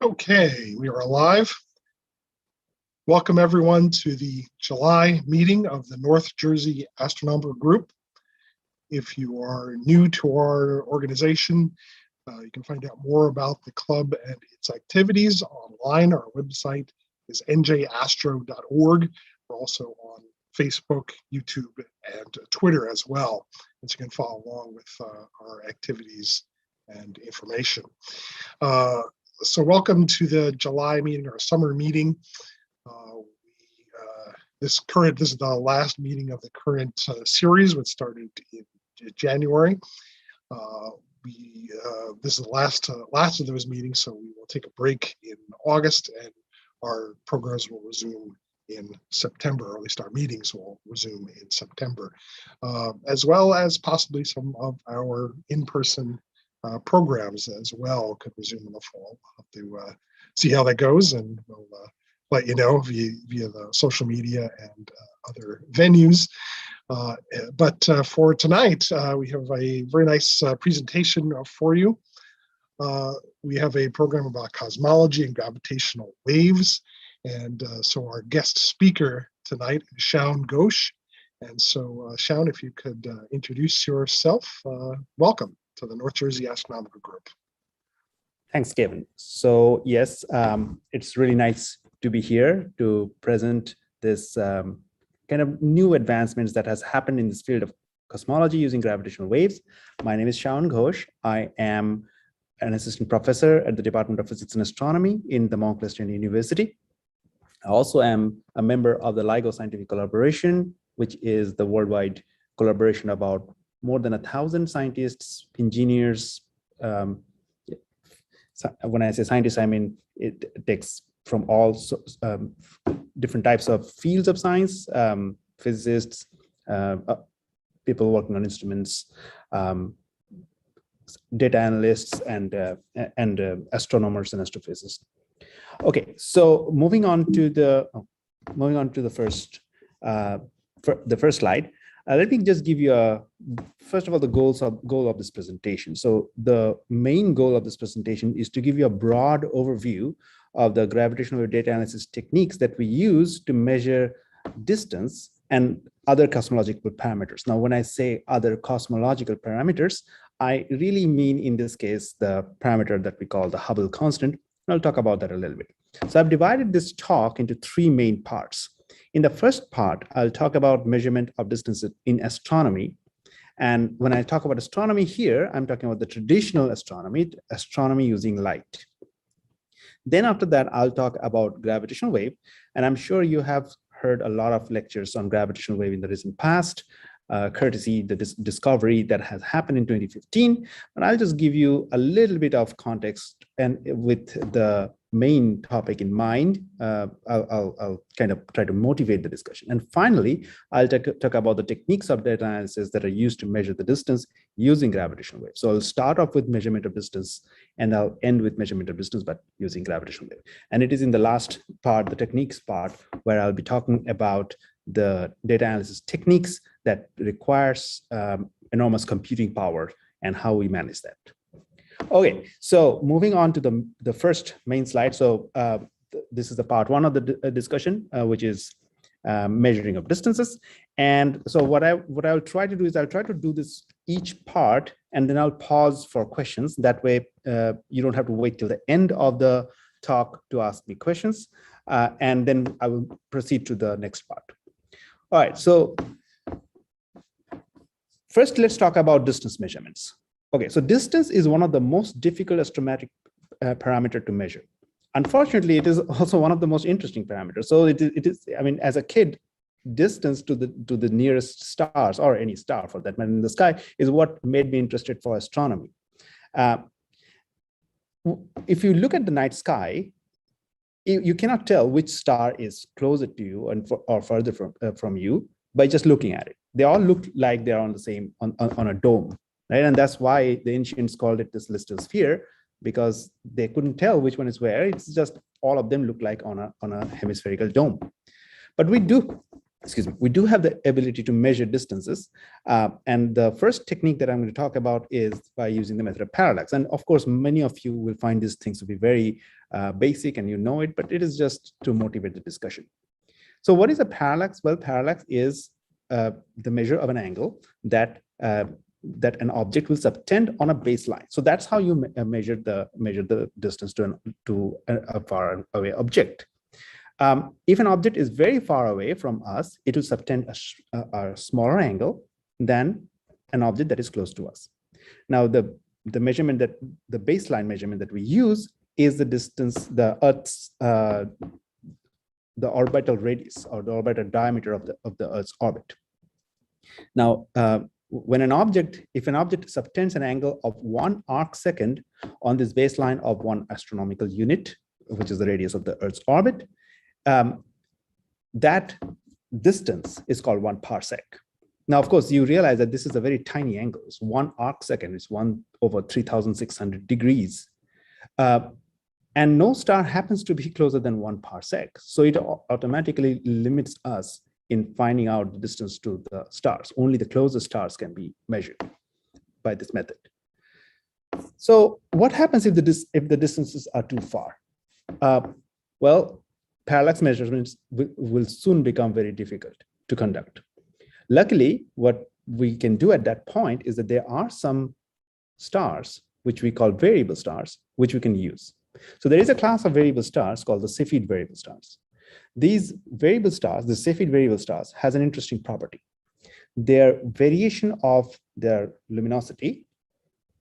Okay, we are live. Welcome everyone to the July meeting of the North Jersey Astronomical Group. If you are new to our organization, you can find out more about the club and its activities online. Our website is njastro.org. We're also on Facebook, YouTube, and Twitter as well, and so you can follow along with our activities and information. So welcome to the July meeting, our summer meeting. This is the last meeting of the current series, which started in January. This is the last of those meetings, so we will take a break in August, and our programs will resume in September, or at least our meetings will resume in September, as well as possibly some of our in-person programs as well could resume in the fall. We'll have to see how that goes, and we'll let you know via the social media and other venues. But for tonight, we have a very nice presentation for you. We have a program about cosmology and gravitational waves. And so our guest speaker tonight is Shaun Ghosh. And so Shaun, if you could introduce yourself, welcome to the North Jersey Astronomical Group. Thanks, Kevin. So yes, it's really nice to be here to present this kind of new advancements that has happened in this field of cosmology using gravitational waves. My name is Shaun Ghosh. I am an assistant professor at the Department of Physics and Astronomy in the Mount Western University. I also am a member of the LIGO Scientific Collaboration, which is the worldwide collaboration about more than 1,000 scientists, engineers. When I say scientists, I mean it takes from all different types of fields of science, physicists, people working on instruments, data analysts, and astronomers and astrophysicists. Okay, so moving on to the first slide. Let me just give you first of all, the goal of this presentation. So the main goal of this presentation is to give you a broad overview of the gravitational wave data analysis techniques that we use to measure distance and other cosmological parameters. Now, when I say other cosmological parameters, I really mean in this case the parameter that we call the Hubble constant. And I'll talk about that a little bit. So I've divided this talk into three main parts. In the first part, I'll talk about measurement of distances in astronomy. And when I talk about astronomy here, I'm talking about the traditional astronomy using light. Then after that, I'll talk about gravitational wave. And I'm sure you have heard a lot of lectures on gravitational wave in the recent past, courtesy the discovery that has happened in 2015. But I'll just give you a little bit of context, and with the main topic in mind, I'll kind of try to motivate the discussion. And finally, I'll talk about the techniques of data analysis that are used to measure the distance using gravitational waves. So I'll start off with measurement of distance, and I'll end with measurement of distance, but using gravitational wave. And it is in the last part, the techniques part, where I'll be talking about the data analysis techniques that requires enormous computing power and how we manage that. Okay, so moving on to the first main slide. So this is the part one of the discussion, which is measuring of distances. And so what I'll try to do is I'll try to do this each part, and then I'll pause for questions. That way, you don't have to wait till the end of the talk to ask me questions. And then I will proceed to the next part. All right, so first let's talk about distance measurements. Okay, so distance is one of the most difficult astrometric parameter to measure. Unfortunately, it is also one of the most interesting parameters. So it is. I mean, as a kid, distance to the nearest stars, or any star for that matter in the sky, is what made me interested for astronomy. If you look at the night sky, you cannot tell which star is closer to you or further from you by just looking at it. They all look like they're on the same on a dome. Right? And that's why the ancients called it this celestial sphere, because they couldn't tell which one is where. It's just all of them look like on a hemispherical dome. But we do excuse me, we do have the ability to measure distances. And the first technique that I'm going to talk about is by using the method of parallax. And of course, many of you will find these things to be very basic and you know it, but it is just to motivate the discussion. So what is a parallax? Well, parallax is the measure of an angle that that an object will subtend on a baseline. So that's how you measure the distance to a far away object. If an object is very far away from us, it will subtend a smaller angle than an object that is close to us. Now, the measurement that the baseline measurement that we use is the distance, the Earth's the orbital radius or the orbital diameter of the Earth's orbit. Now, if an object subtends an angle of 1 arcsecond on this baseline of 1 astronomical unit, which is the radius of the Earth's orbit, that distance is called 1 parsec. Now, of course, you realize that this is a very tiny angle. It's 1 arcsecond. It's 1/3600 degrees. And no star happens to be closer than 1 parsec. So it automatically limits us in finding out the distance to the stars. Only the closest stars can be measured by this method. So what happens if the distances are too far? Well, parallax measurements will soon become very difficult to conduct. Luckily, what we can do at that point is that there are some stars, which we call variable stars, which we can use. So there is a class of variable stars called the Cepheid variable stars. These variable stars, the Cepheid variable stars, has an interesting property. Their variation of their luminosity,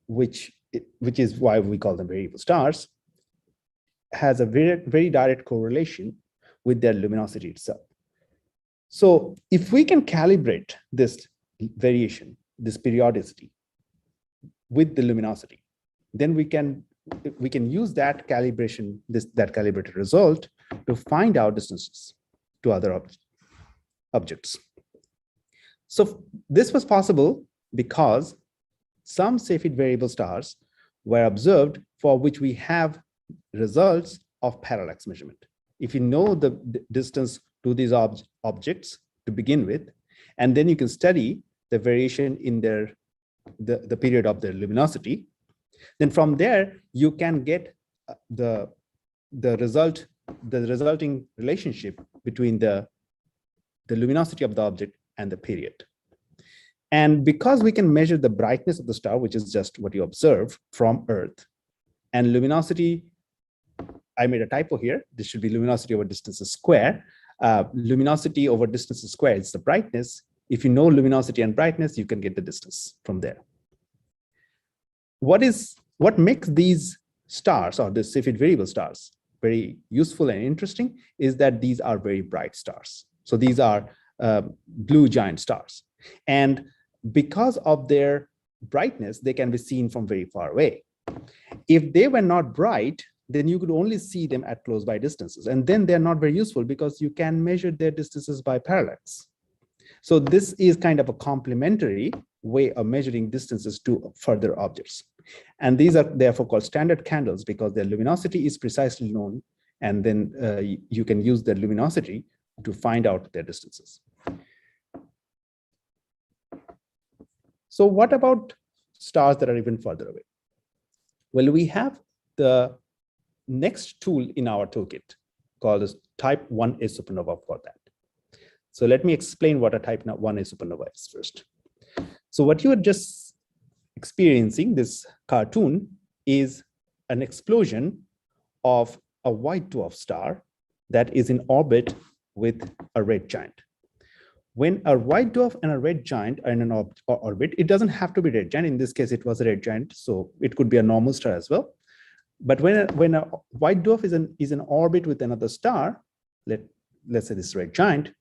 which is why we call them variable stars, has a very direct correlation with their luminosity itself. So if we can calibrate this variation, this periodicity with the luminosity, then we can use that calibration, that calibrated result to find out distances to other objects. So this was possible because some Cepheid variable stars were observed for which we have results of parallax measurement. If you know the distance to these objects to begin with, and then you can study the variation in the period of their luminosity, then from there you can get the resulting relationship between the luminosity of the object and the period. And because we can measure the brightness of the star, which is just what you observe from Earth, and luminosity, I made a typo here. This should be luminosity over distance square. Luminosity over distance square is the brightness. If you know luminosity and brightness, you can get the distance from there. What makes these stars, or the Cepheid variable stars, very useful and interesting is that these are very bright stars. So these are blue giant stars. And because of their brightness, they can be seen from very far away. If they were not bright, then you could only see them at close by distances. And then they're not very useful because you can measure their distances by parallax. So this is kind of a complementary way of measuring distances to further objects. And these are therefore called standard candles because their luminosity is precisely known. And then you can use their luminosity to find out their distances. So what about stars that are even further away? Well, we have the next tool in our toolkit called as type 1a supernova for that. So let me explain what a type 1a supernova is first. So what you are just experiencing, this cartoon, is an explosion of a white dwarf star that is in orbit with a red giant. When a white dwarf and a red giant are in an orbit, it doesn't have to be red giant. In this case, it was a red giant, so it could be a normal star as well. But when a white dwarf is in orbit with another star, let's say this red giant,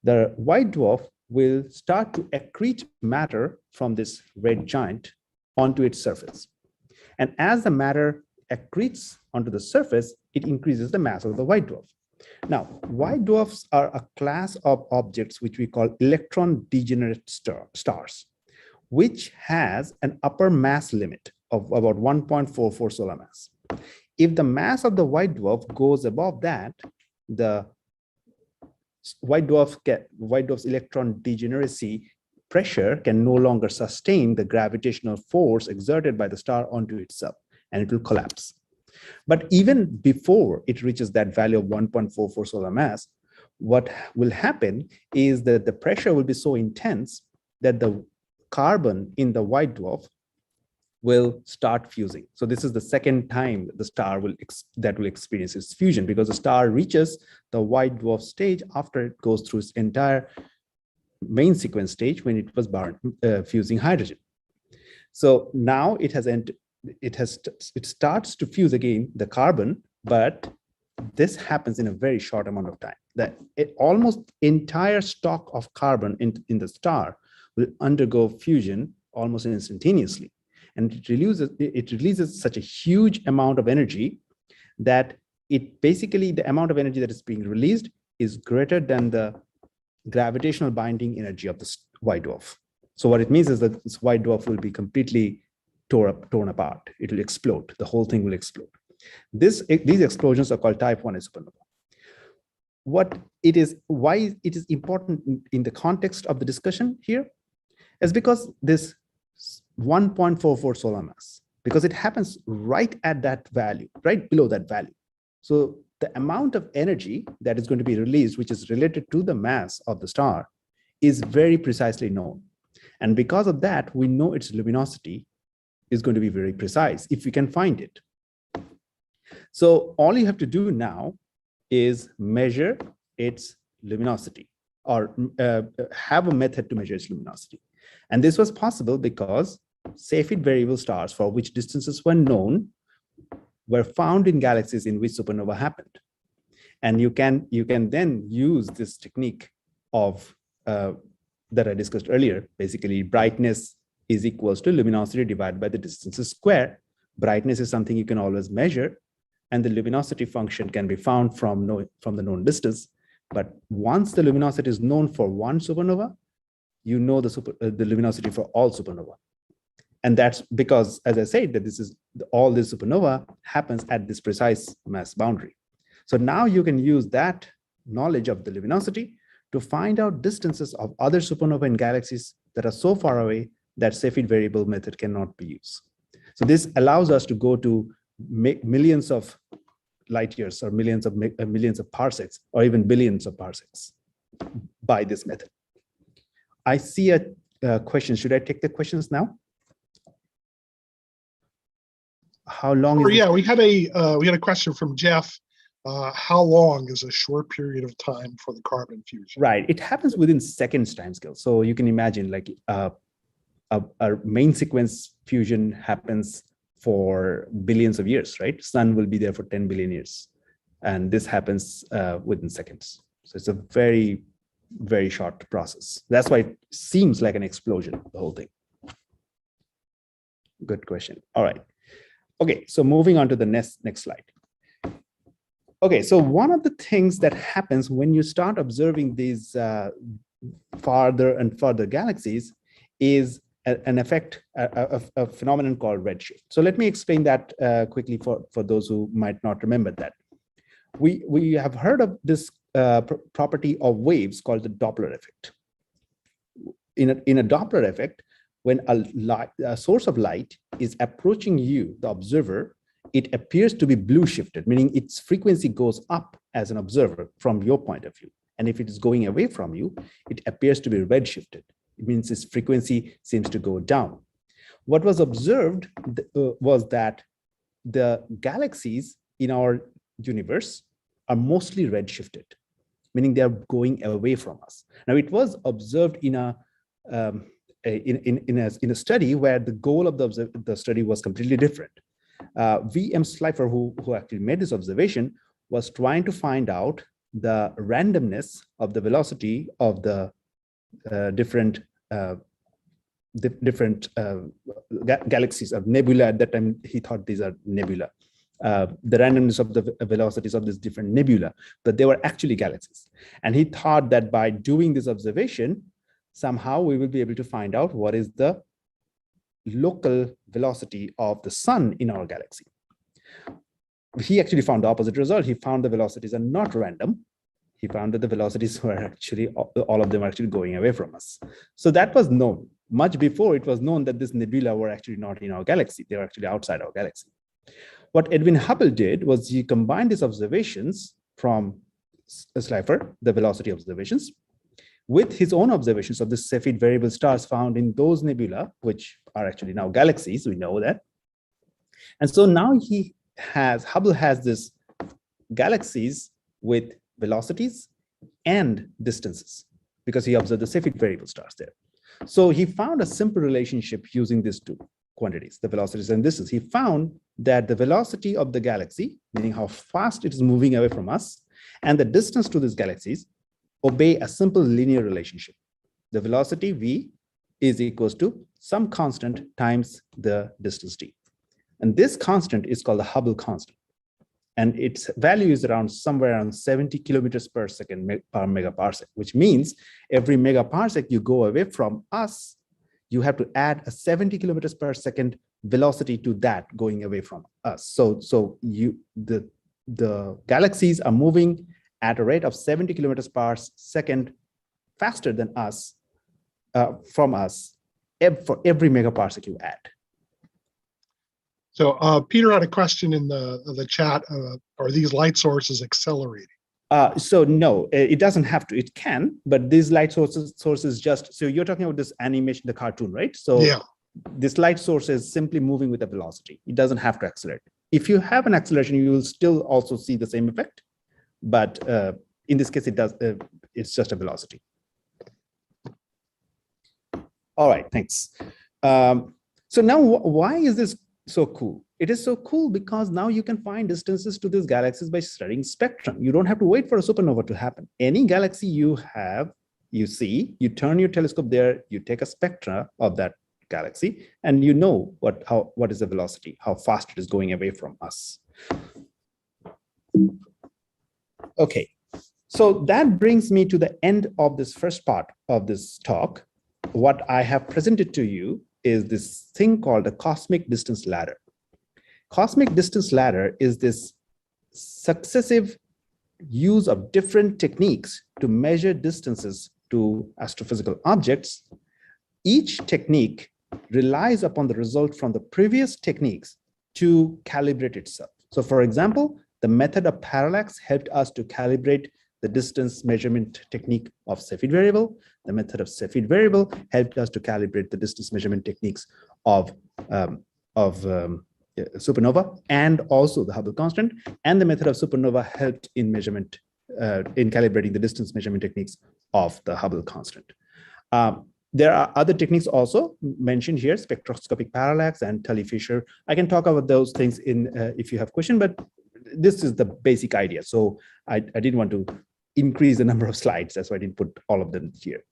the white dwarf will start to accrete matter from this red giant onto its surface. And as the matter accretes onto the surface, it increases the mass of the white dwarf. Now, white dwarfs are a class of objects which we call electron degenerate stars, which has an upper mass limit of about 1.44 solar mass. If the mass of the white dwarf goes above that, the white dwarf's electron degeneracy pressure can no longer sustain the gravitational force exerted by the star onto itself, and it will collapse. But even before it reaches that value of 1.44 solar mass, what will happen is that the pressure will be so intense that the carbon in the white dwarf will start fusing. So this is the second time the star will experience its fusion, because the star reaches the white dwarf stage after it goes through its entire main sequence stage when it was fusing hydrogen. So now it starts to fuse again the carbon, but this happens in a very short amount of time. That almost entire stock of carbon in the star will undergo fusion almost instantaneously. And it releases such a huge amount of energy that the amount of energy that is being released is greater than the gravitational binding energy of the white dwarf. So what it means is that this white dwarf will be completely torn apart. It will explode. The whole thing will explode. These explosions are called type 1a supernova. Why it is important in the context of the discussion here is because this 1.44 solar mass, because it happens right at that value, right below that value. So the amount of energy that is going to be released, which is related to the mass of the star, is very precisely known. And because of that, we know its luminosity is going to be very precise if we can find it. So all you have to do now is measure its luminosity, or have a method to measure its luminosity. And this was possible because Cepheid variable stars for which distances were known were found in galaxies in which supernova happened. And you can then use this technique of that I discussed earlier. Basically, brightness is equals to luminosity divided by the distances square. Brightness is something you can always measure, and the luminosity function can be found from the known distance. But once the luminosity is known for one supernova, you know the luminosity for all supernova. And that's because, as I said, that all this supernova happens at this precise mass boundary. So now you can use that knowledge of the luminosity to find out distances of other supernova in galaxies that are so far away that Cepheid variable method cannot be used. So this allows us to go to millions of light years, or millions of parsecs, or even billions of parsecs by this method. I see a question. Should I take the questions now? How long is we had a question from Jeff. How long is a short period of time for the carbon fusion? Right, it happens within seconds timescale. So you can imagine, like a main sequence fusion happens for billions of years, right? Sun will be there for 10 billion years, and this happens within seconds. So it's a very, very short process. That's why it seems like an explosion, the whole thing. Good question. All right. Okay, so moving on to the next slide. Okay, so one of the things that happens when you start observing these farther and further galaxies is an effect, a phenomenon called redshift. So let me explain that quickly for those who might not remember that. We have heard of this property of waves called the Doppler effect. In a Doppler effect, when a source of light is approaching you, the observer, it appears to be blue shifted, meaning its frequency goes up as an observer from your point of view. And if it is going away from you, it appears to be red shifted. It means its frequency seems to go down. What was observed was that the galaxies in our universe are mostly red shifted, meaning they are going away from us. Now, it was observed in a study where the goal of the study was completely different. V.M. Slipher, who actually made this observation, was trying to find out the randomness of the velocity of the different galaxies of nebula. At that time, he thought these are nebula. The randomness of the velocities of these different nebula, but they were actually galaxies. And he thought that by doing this observation, somehow we will be able to find out what is the local velocity of the sun in our galaxy. He actually found the opposite result. He found the velocities are not random. He found that the velocities were actually, all of them are actually going away from us. So that was known. Much before it was known that this nebula were actually not in our galaxy. They were actually outside our galaxy. What Edwin Hubble did was he combined his observations from Slipher, the velocity observations, with his own observations of the Cepheid variable stars found in those nebula, which are actually now galaxies, we know that. And so now Hubble has this galaxies with velocities and distances, because he observed the Cepheid variable stars there. So he found a simple relationship using these two quantities, the velocities and distance. He found that the velocity of the galaxy, meaning how fast it is moving away from us, and the distance to these galaxies obey a simple linear relationship. The velocity v is equals to some constant times the distance d. And this constant is called the Hubble constant. And its value is somewhere around 70 kilometers per second per megaparsec, which means every megaparsec you go away from us, you have to add a 70 kilometers per second velocity to that going away from us. So the galaxies are moving at a rate of 70 kilometers per second faster than us, from us, for every megaparsec you add. So Peter had a question in the chat. Are these light sources accelerating? So no, it doesn't have to. It can, but these light sources just, so you're talking about this animation, the cartoon, right? So yeah, this light source is simply moving with a velocity. It doesn't have to accelerate. If you have an acceleration, you will still also see the same effect. But in this case, it does. It's just a velocity. All right, thanks. So now, why is this so cool? It is so cool because now you can find distances to these galaxies by studying spectrum. You don't have to wait for a supernova to happen. Any galaxy you see, you turn your telescope there, you take a spectra of that galaxy, and you know what is the velocity, how fast it is going away from us. Okay, so that brings me to the end of this first part of this talk. What I have presented to you is this thing called a cosmic distance ladder. Cosmic distance ladder is this successive use of different techniques to measure distances to astrophysical objects. Each technique relies upon the result from the previous techniques to calibrate itself. So for example, the method of parallax helped us to calibrate the distance measurement technique of Cepheid variable. The method of Cepheid variable helped us to calibrate the distance measurement techniques of supernova, and also the Hubble constant. And the method of supernova helped in measurement, in calibrating the distance measurement techniques of the Hubble constant. There are other techniques also mentioned here, spectroscopic parallax and Tully-Fisher. I can talk about those things if you have questions, but this is the basic idea. So I didn't want to increase the number of slides. That's why I didn't put all of them here.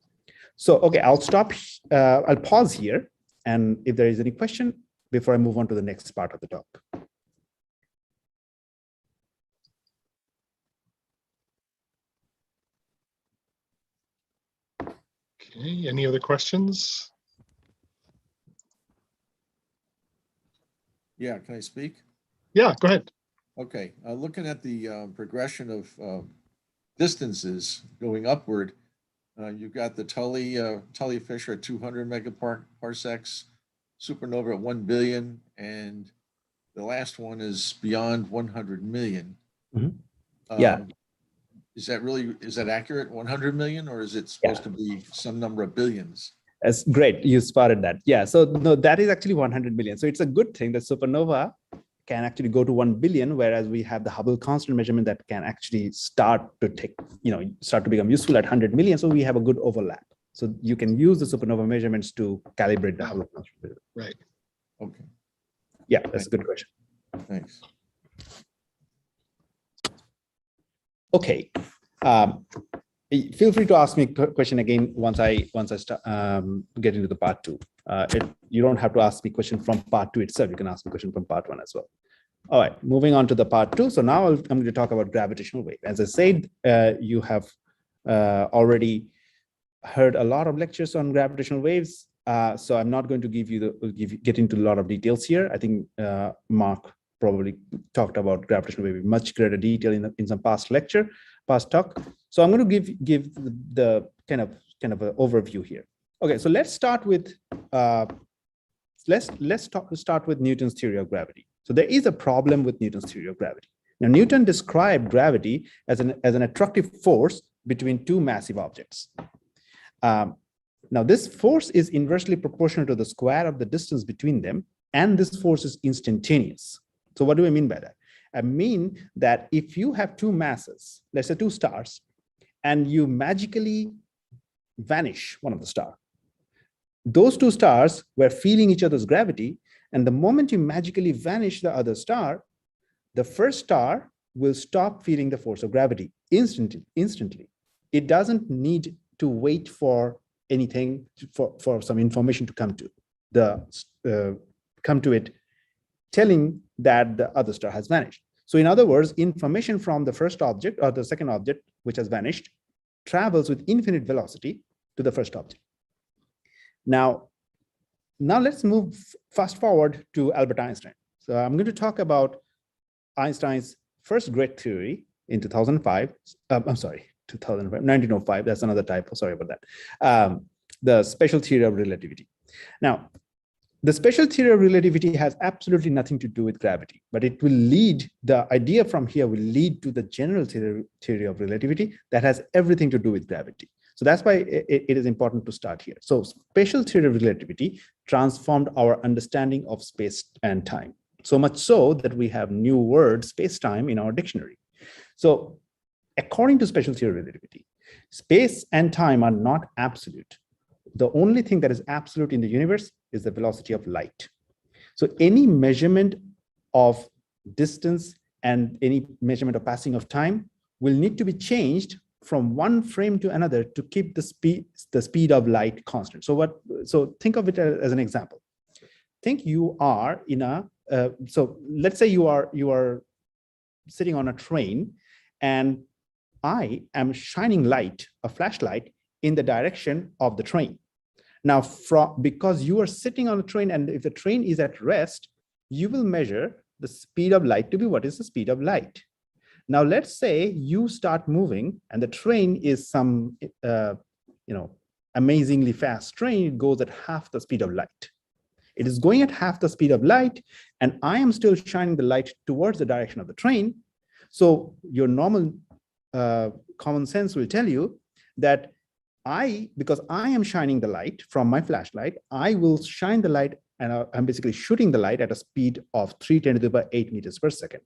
So, okay, I'll stop. I'll pause here. And if there is any question before I move on to the next part of the talk. Okay, any other questions? Yeah, can I speak? Yeah, go ahead. Okay, looking at the progression of distances going upward, you've got the Tully-Fisher at 200 megaparsecs, supernova at 1 billion, and the last one is beyond 100 million. Mm-hmm. Yeah. Is that accurate, 100 million, or is it supposed to be some number of billions? That's great. You spotted that. Yeah. So no, that is actually 100 million. So it's a good thing that supernova can actually go to 1 billion, whereas we have the Hubble constant measurement that can actually start to become useful at 100 million. So we have a good overlap. So you can use the supernova measurements to calibrate the Hubble constant. Right. Okay. Yeah, that's a good question. Thanks. Okay. Feel free to ask me a question again once I start, get into the part 2. You don't have to ask me a question from part 2 itself. You can ask me a question from part 1 as well. All right, moving on to the part 2. So now I'm going to talk about gravitational wave. As I said, you have already heard a lot of lectures on gravitational waves. So I'm not going to get into a lot of details here. I think Mark probably talked about gravitational wave in much greater detail in some past talk. So I'm going to give the kind of an overview here. Okay, so let's start with start with Newton's theory of gravity. So there is a problem with Newton's theory of gravity. Now, Newton described gravity as an attractive force between two massive objects. Now, this force is inversely proportional to the square of the distance between them, and this force is instantaneous. So what do I mean by that? I mean that if you have two masses, let's say two stars, and you magically vanish one of the stars, those two stars were feeling each other's gravity, and the moment you magically vanish the other star, the first star will stop feeling the force of gravity instantly. It doesn't need to wait for anything, for some information to come to it, telling that the other star has vanished. So in other words, information from the first object or the second object, which has vanished, travels with infinite velocity to the first object. Now let's move fast forward to Albert Einstein. So I'm going to talk about Einstein's first great theory in 2005. I'm sorry, 1905. That's another typo. Sorry about that. The special theory of relativity. Now, the special theory of relativity has absolutely nothing to do with gravity, but it will lead, the idea from here will lead to the general theory of relativity that has everything to do with gravity. So that's why it is important to start here. So special theory of relativity transformed our understanding of space and time, so much so that we have new word space-time in our dictionary. So according to special theory of relativity, space and time are not absolute. The only thing that is absolute in the universe is the velocity of light. So any measurement of distance and any measurement of passing of time will need to be changed from one frame to another to keep the speed of light constant. So think of it as an example. Think you are in a so let's say you are sitting on a train, and I am shining light, a flashlight, in the direction of the train. Now, because you are sitting on a train, and if the train is at rest, you will measure the speed of light to be what is the speed of light. Now, let's say you start moving, and the train is some, amazingly fast train. It goes at half the speed of light. It is going at half the speed of light, and I am still shining the light towards the direction of the train. So your normal common sense will tell you that because I am shining the light from my flashlight, I will shine the light, and I'm basically shooting the light at a speed of 3×10⁸ meters per second.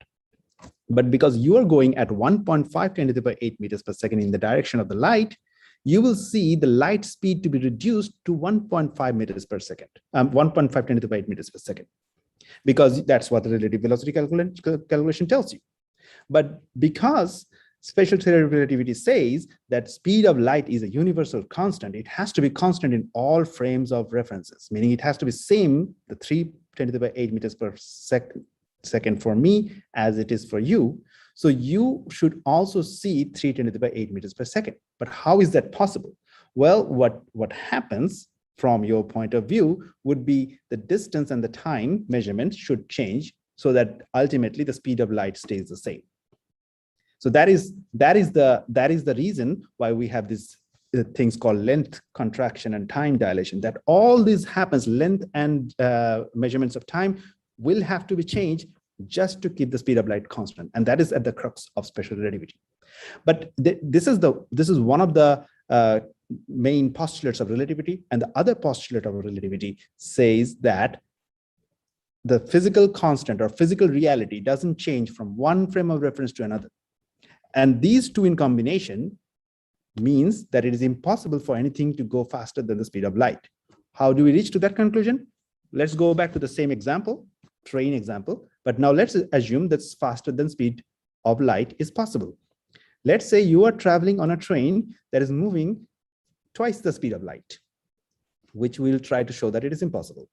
But because you are going at 1.5×10⁸ meters per second in the direction of the light, you will see the light speed to be reduced to 1.5 meters per second, 1.5×10⁸ meters per second, because that's what the relative velocity calculation tells you. But because special theory of relativity says that speed of light is a universal constant, it has to be constant in all frames of references, meaning it has to be same, the 3×10⁸ meters per second for me as it is for you. So you should also see 3×10⁸ meters per second. But how is that possible? Well, what happens from your point of view would be the distance and the time measurement should change so that ultimately the speed of light stays the same. So that is the reason why we have these things called length contraction and time dilation, that all this happens, length and measurements of time will have to be changed just to keep the speed of light constant. And that is at the crux of special relativity. But this is one of the main postulates of relativity. And the other postulate of relativity says that the physical constant or physical reality doesn't change from one frame of reference to another. And these two in combination means that it is impossible for anything to go faster than the speed of light. How do we reach to that conclusion? Let's go back to the same example, train example, but now let's assume that faster than speed of light is possible. Let's say you are traveling on a train that is moving twice the speed of light, which we'll try to show that it is impossible.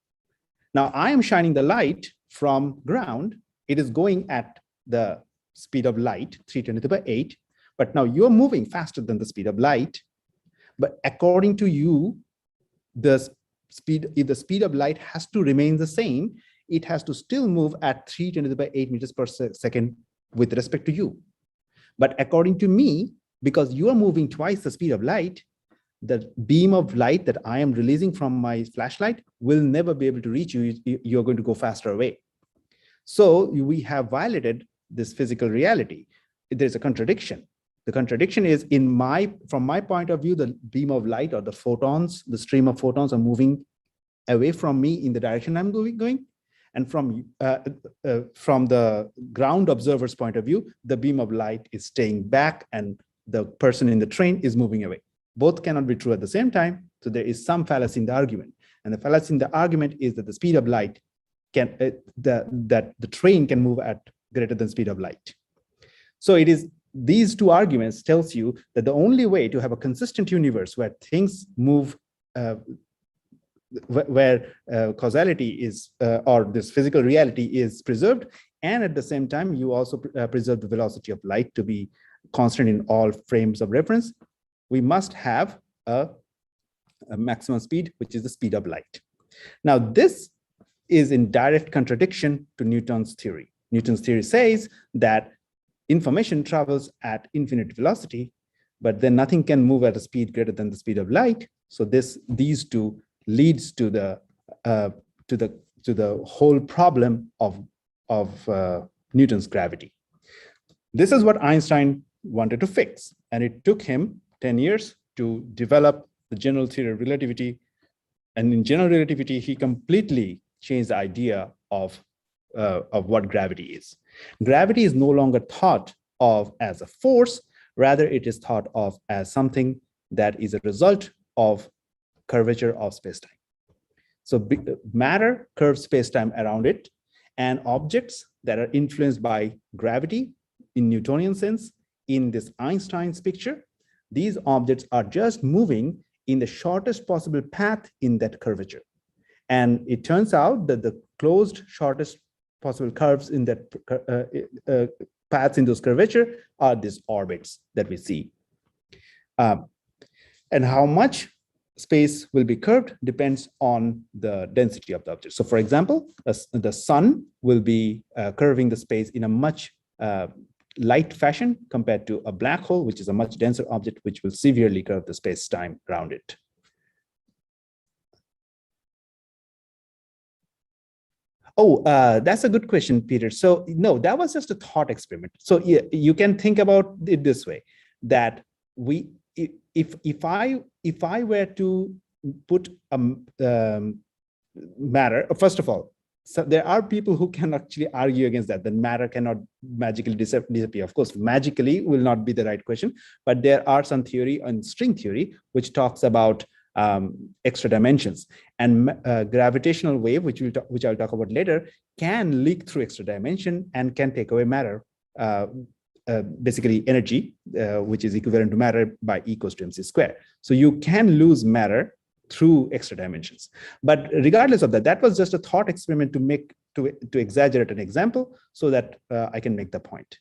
Now I am shining the light from ground. It is going at the speed of light, 3×10⁸, but now you're moving faster than the speed of light. But according to you, if the speed of light has to remain the same, it has to still move at 3×10⁸ meters per second with respect to you. But according to me, because you are moving twice the speed of light, the beam of light that I am releasing from my flashlight will never be able to reach you. You're going to go faster away. So we have violated this physical reality. There's a contradiction. The contradiction is from my point of view, the beam of light or the photons, the stream of photons are moving away from me in the direction I'm going. And from the ground observer's point of view, the beam of light is staying back and the person in the train is moving away. Both cannot be true at the same time. So there is some fallacy in the argument. And the fallacy in the argument is that the speed of light that the train can move at greater than speed of light. So it is these two arguments tells you that the only way to have a consistent universe where things move, where causality is, or this physical reality is preserved, and at the same time, you also preserve the velocity of light to be constant in all frames of reference, we must have a maximum speed, which is the speed of light. Now, this is in direct contradiction to Newton's theory. Newton's theory says that information travels at infinite velocity, but then nothing can move at a speed greater than the speed of light. So these two leads to the whole problem of Newton's gravity. This is what Einstein wanted to fix, and it took him 10 years to develop the general theory of relativity. And in general relativity, he completely changed the idea of what gravity is. Gravity is no longer thought of as a force, rather it is thought of as something that is a result of curvature of spacetime. So matter curves spacetime around it, and objects that are influenced by gravity in Newtonian sense, in this Einstein's picture, these objects are just moving in the shortest possible path in that curvature. And it turns out that the closed shortest possible curves in that paths in those curvature are these orbits that we see. And how much space will be curved depends on the density of the object. So for example, the sun will be curving the space in a much light fashion compared to a black hole, which is a much denser object, which will severely curve the space-time around it. Oh, that's a good question, Peter. So no, that was just a thought experiment. So you can think about it this way, that if I were to put matter, first of all, so there are people who can actually argue against that matter cannot magically disappear. Of course, magically will not be the right question, but there are some theory on string theory which talks about extra dimensions, and gravitational wave, which I'll talk about later, can leak through extra dimension and can take away matter, basically energy, which is equivalent to matter by E equals to mc squared. So you can lose matter through extra dimensions. But regardless of that, that was just a thought experiment to exaggerate an example so that I can make the point.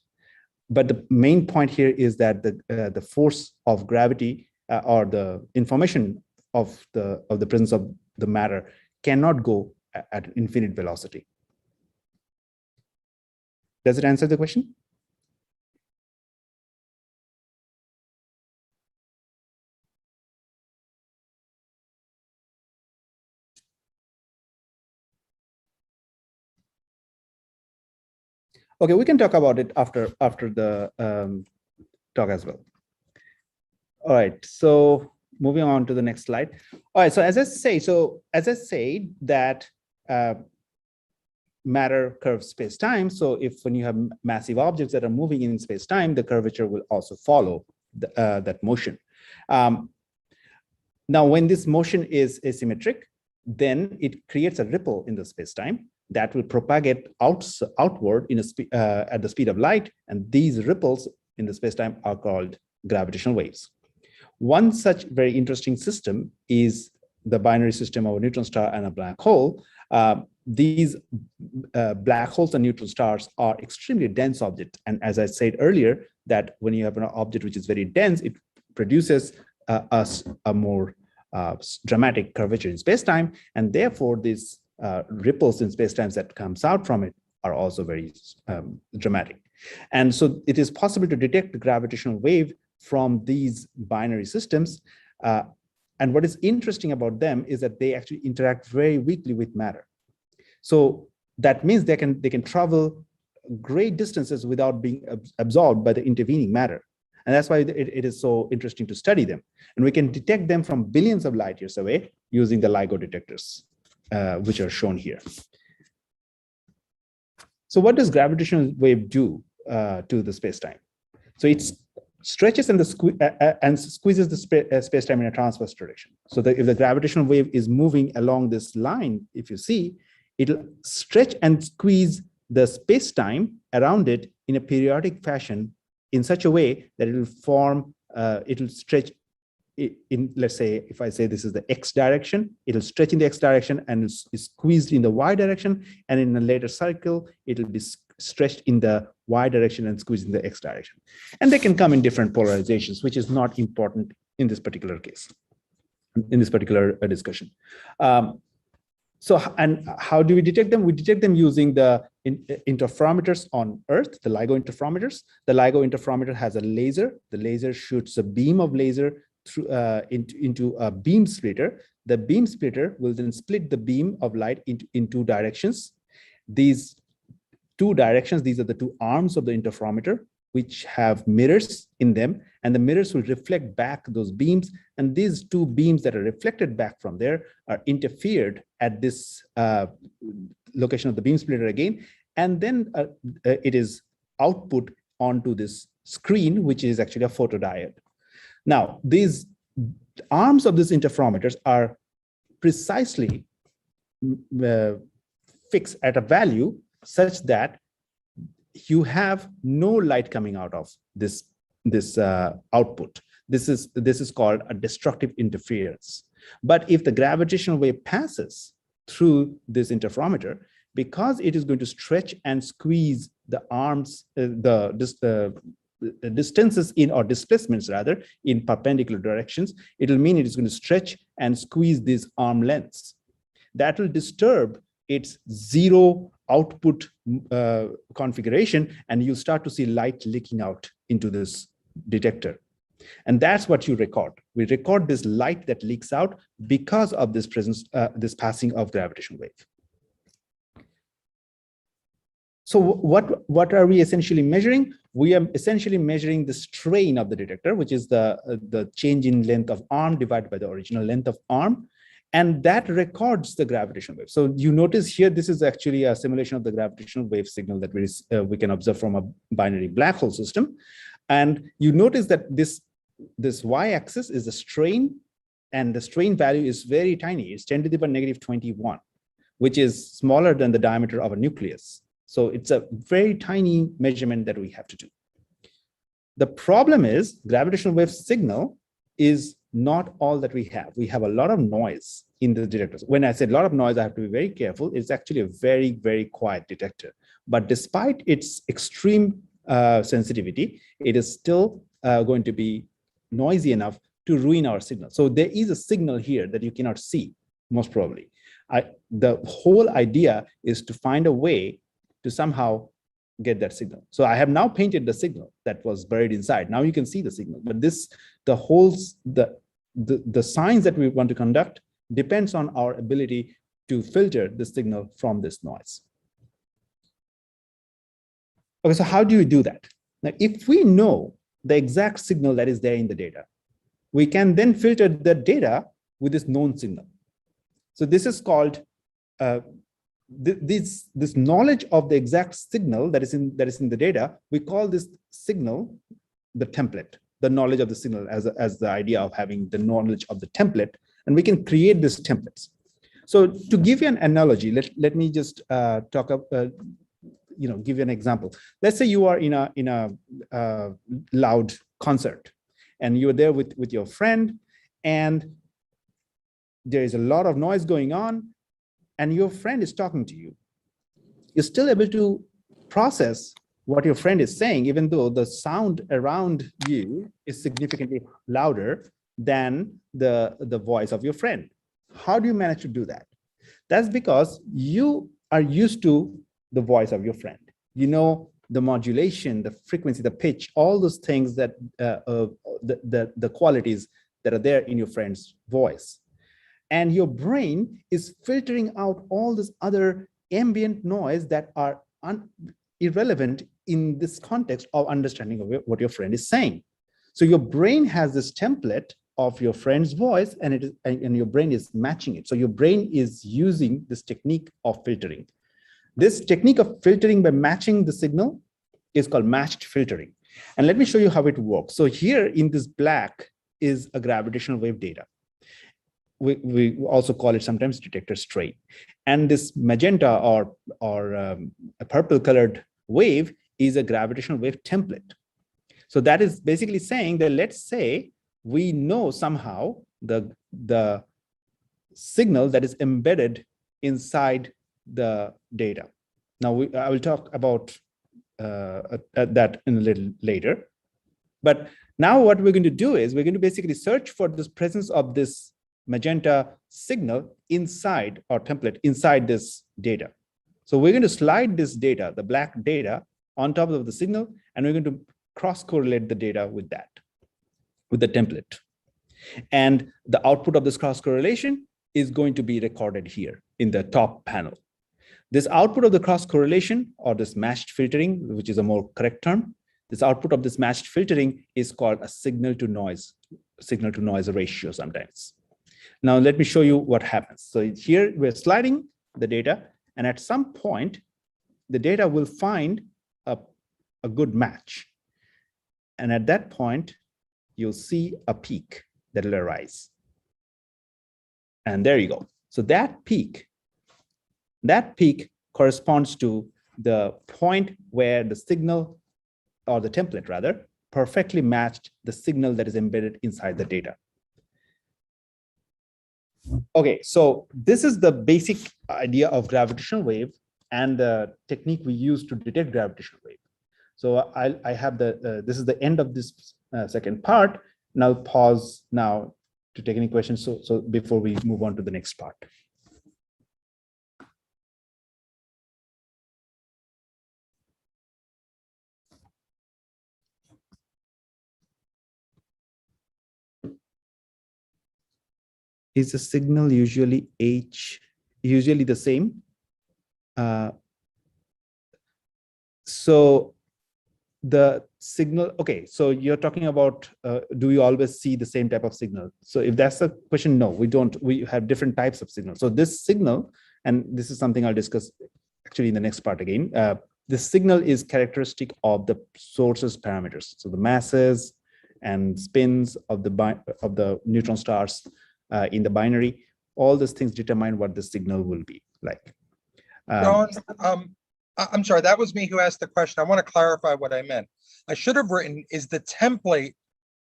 But the main point here is that the force of gravity or the information of the presence of the matter cannot go at infinite velocity. Does it answer the question? Okay, we can talk about it after the talk as well. All right, so moving on to the next slide. All right, so as I say that matter curves space-time. So when you have massive objects that are moving in space-time, the curvature will also follow that motion. Now, when this motion is asymmetric, then it creates a ripple in the space-time that will propagate outward at the speed of light, and these ripples in the space-time are called gravitational waves. One such very interesting system is the binary system of a neutron star and a black hole. These black holes and neutron stars are extremely dense objects, and as I said earlier, that when you have an object which is very dense, it produces a more dramatic curvature in space-time, and therefore these ripples in space-time that comes out from it are also very dramatic. And so it is possible to detect the gravitational wave from these binary systems. And what is interesting about them is that they actually interact very weakly with matter. So that means they can travel great distances without being absorbed by the intervening matter. And that's why it is so interesting to study them. And we can detect them from billions of light years away using the LIGO detectors, which are shown here. So what does gravitational wave do to the space-time? So it stretches and squeezes the space-time in a transverse direction. So that if the gravitational wave is moving along this line, if you see, it'll stretch and squeeze the space-time around it in a periodic fashion in such a way that it will form, it'll stretch in, let's say, if I say this is the X direction, it'll stretch in the X direction and is squeezed in the Y direction. And in a later cycle, it'll be stretched in the Y direction and squeezed in the X direction. And they can come in different polarizations, which is not important in this particular case, in this particular discussion. So, and how do we detect them? We detect them using the interferometers on Earth, the LIGO interferometers. The LIGO interferometer has a laser. The laser shoots a beam of laser through, into a beam splitter. The beam splitter will then split the beam of light in two directions. These two directions, these are the two arms of the interferometer, which have mirrors in them, and the mirrors will reflect back those beams. And these two beams that are reflected back from there are interfered at this location of the beam splitter again. And then it is output onto this screen, which is actually a photodiode. Now, these arms of these interferometers are precisely fixed at a value such that you have no light coming out of this output. This is called a destructive interference. But if the gravitational wave passes through this interferometer, because it is going to stretch and squeeze the arms, the distances in, or displacements rather, in perpendicular directions, it will mean it is going to stretch and squeeze these arm lengths. That will disturb its zero output configuration, and you start to see light leaking out into this detector. And that's what you record. We record this light that leaks out because of this presence, this passing of gravitational wave. So what are we essentially measuring? We are essentially measuring the strain of the detector, which is the change in length of arm divided by the original length of arm. And that records the gravitational wave. So you notice here, this is actually a simulation of the gravitational wave signal that we can observe from a binary black hole system. And you notice that this y-axis is the strain, and the strain value is very tiny. It's 10 to the power negative 21, which is smaller than the diameter of a nucleus. So it's a very tiny measurement that we have to do. The problem is gravitational wave signal is not all that we have. We have a lot of noise in the detectors. When I say a lot of noise, I have to be very careful. It's actually a very, very quiet detector. But despite its extreme sensitivity, it is still going to be noisy enough to ruin our signal. So there is a signal here that you cannot see, most probably. The whole idea is to find a way to somehow get that signal. So I have now painted the signal that was buried inside. Now you can see the signal, but the science that we want to conduct depends on our ability to filter the signal from this noise. Okay, so how do you do that? Now, if we know the exact signal that is there in the data, we can then filter the data with this known signal. So this is called this knowledge of the exact signal that is in the data. We call this signal the template, the knowledge of the signal as the idea of having the knowledge of the template, and we can create these templates. So to give you an analogy, let me just give you an example. Let's say you are in a loud concert, and you're there with your friend, and there is a lot of noise going on, and your friend is talking to you. You're still able to process what your friend is saying, even though the sound around you is significantly louder than the voice of your friend. How do you manage to do that? That's because you are used to the voice of your friend. You know the modulation, the frequency, the pitch, all those things that the qualities that are there in your friend's voice. And your brain is filtering out all this other ambient noise that are irrelevant in this context of understanding of what your friend is saying. So your brain has this template of your friend's voice, and your brain is matching it. So your brain is using this technique of filtering. This technique of filtering by matching the signal is called matched filtering. And let me show you how it works. So here in this black is a gravitational wave data. We also call it sometimes detector strain. And this magenta or a purple colored wave is a gravitational wave template. So that is basically saying that, let's say we know somehow the signal that is embedded inside the data. Now I will talk about that in a little later. But now what we're going to do is we're going to basically search for this presence of this magenta signal inside our template, inside this data. So we're going to slide this data, the black data, on top of the signal, and we're going to cross-correlate the data with that, with the template. And the output of this cross-correlation is going to be recorded here in the top panel. This output of the cross-correlation, or this matched filtering, which is a more correct term, this output of this matched filtering is called a signal-to-noise ratio sometimes. Now, let me show you what happens. So here we're sliding the data, and at some point, the data will find a good match. And at that point, you'll see a peak that will arise. And there you go. So that peak corresponds to the point where the signal, or the template rather, perfectly matched the signal that is embedded inside the data. Okay, so this is the basic idea of gravitational wave and the technique we use to detect gravitational wave. So I have this is the end of this second part. Now pause now to take any questions. So before we move on to the next part. Is the signal usually the same? So the signal, okay, so you're talking about, do we always see the same type of signal? So if that's the question, no, we don't. We have different types of signals. So this signal, and this is something I'll discuss actually in the next part again, this signal is characteristic of the source's parameters. So the masses and spins of the neutron stars in the binary, all these things determine what the signal will be like. John, I'm sorry, that was me who asked the question. I want to clarify what I meant. I should have written, is the template,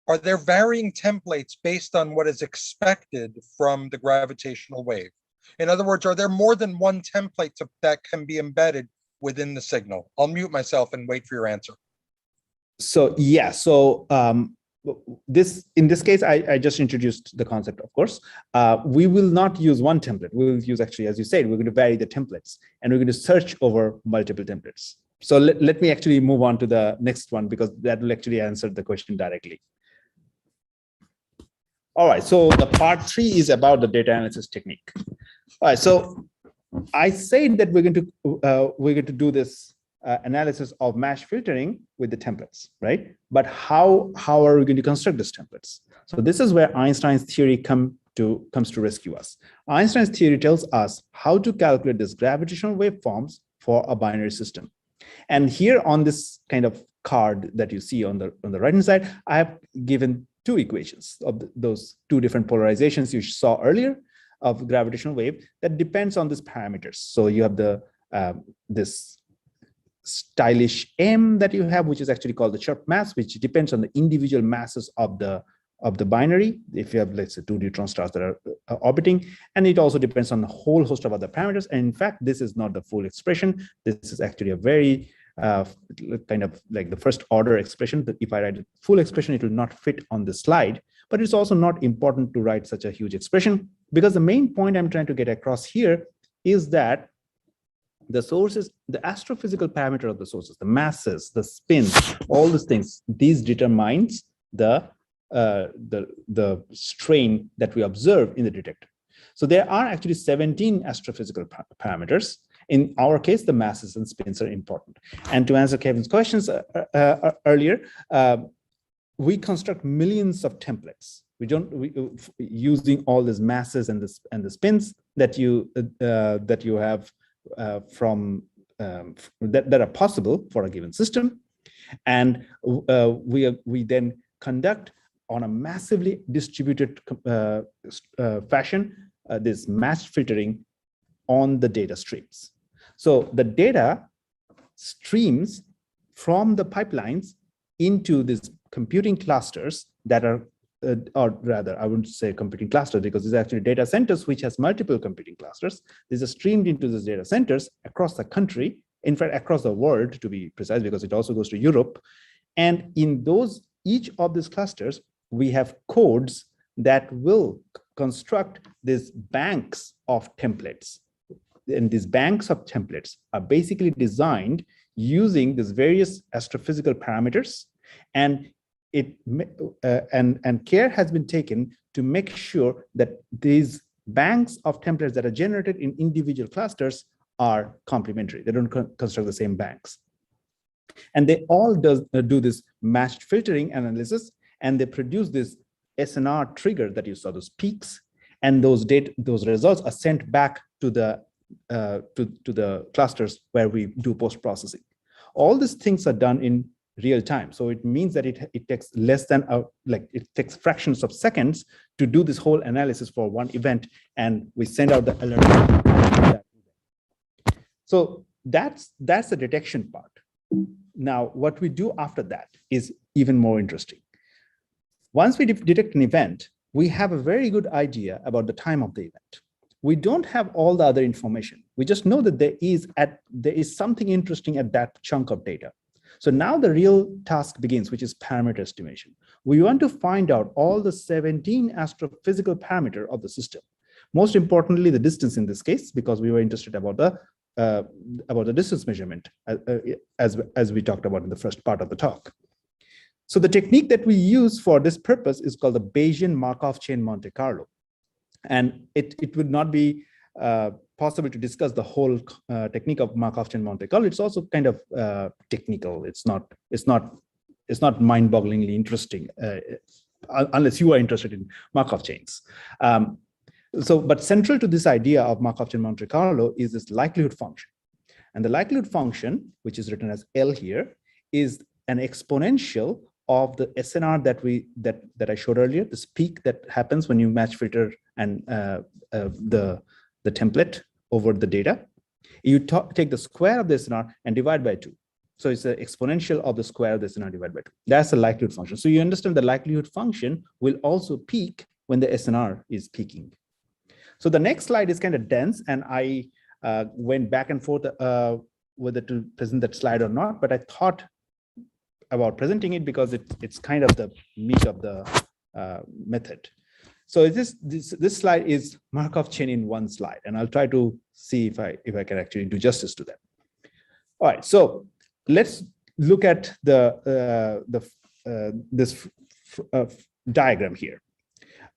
are there varying templates based on what is expected from the gravitational wave? In other words, are there more than one template that can be embedded within the signal? I'll mute myself and wait for your answer. So yeah, so in this case, I just introduced the concept, of course. We will not use one template. We will use, actually, as you said, we're going to vary the templates, and we're going to search over multiple templates. So let me actually move on to the next one, because that will actually answer the question directly. All right, so the part 3 is about the data analysis technique. All right, so I said that we're going to do this analysis of match filtering with the templates, right? But how are we going to construct these templates? So this is where Einstein's theory comes to rescue us. Einstein's theory tells us how to calculate these gravitational waveforms for a binary system. And here on this kind of card that you see on the right-hand side, I have given two equations of those two different polarizations you saw earlier of gravitational wave that depends on these parameters. So you have this stylish M that you have, which is actually called the chirp mass, which depends on the individual masses of the binary. If you have, let's say, 2 neutron stars that are orbiting, and it also depends on a whole host of other parameters. And in fact, this is not the full expression. This is actually a very kind of like the first order expression. That if I write a full expression, it will not fit on the slide. But it's also not important to write such a huge expression, because the main point I'm trying to get across here is that the sources, the astrophysical parameter of the sources, the masses, the spins, all these things, these determines the strain that we observe in the detector. So there are actually 17 astrophysical parameters. In our case, the masses and spins are important. And to answer Kevin's questions earlier, we construct millions of templates. Using all these masses and the spins that you have that are possible for a given system, and we then conduct on a massively distributed fashion this matched filtering on the data streams. So the data streams from the pipelines into these computing clusters that are, or rather, I wouldn't say computing clusters because it's actually data centers which has multiple computing clusters. These are streamed into these data centers across the country, in fact, across the world to be precise, because it also goes to Europe. And in each of these clusters, we have codes that will construct these banks of templates. And these banks of templates are basically designed using these various astrophysical parameters, and care has been taken to make sure that these banks of templates that are generated in individual clusters are complementary. They don't construct the same banks. And they all do this matched filtering analysis, and they produce this SNR trigger that you saw, those peaks, and those results are sent back to the clusters where we do post-processing. All these things are done in real time. So it means that it takes less than it takes fractions of seconds to do this whole analysis for one event, and we send out the alert. So that's the detection part. Now, what we do after that is even more interesting. Once we detect an event, we have a very good idea about the time of the event. We don't have all the other information. We just know that there is something interesting at that chunk of data. So now the real task begins, which is parameter estimation. We want to find out all the 17 astrophysical parameters of the system. Most importantly, the distance in this case, because we were interested about the distance measurement, as we talked about in the first part of the talk. So the technique that we use for this purpose is called the Bayesian Markov Chain Monte Carlo. And it would not be possible to discuss the whole technique of Markov Chain Monte Carlo. It's also kind of technical. It's not mind-bogglingly interesting unless you are interested in Markov chains. But central to this idea of Markov Chain Monte Carlo is this likelihood function. And the likelihood function, which is written as L here, is an exponential of the SNR that I showed earlier, this peak that happens when you match filter and the template over the data. You take the square of the SNR and divide by 2. So it's an exponential of the square of the SNR divided by 2. That's the likelihood function. So you understand the likelihood function will also peak when the SNR is peaking. So the next slide is kind of dense, and I went back and forth whether to present that slide or not, but I thought about presenting it because it's kind of the meat of the method. So this slide is Markov chain in one slide, and I'll try to see if I can actually do justice to that. All right, so let's look at this diagram here,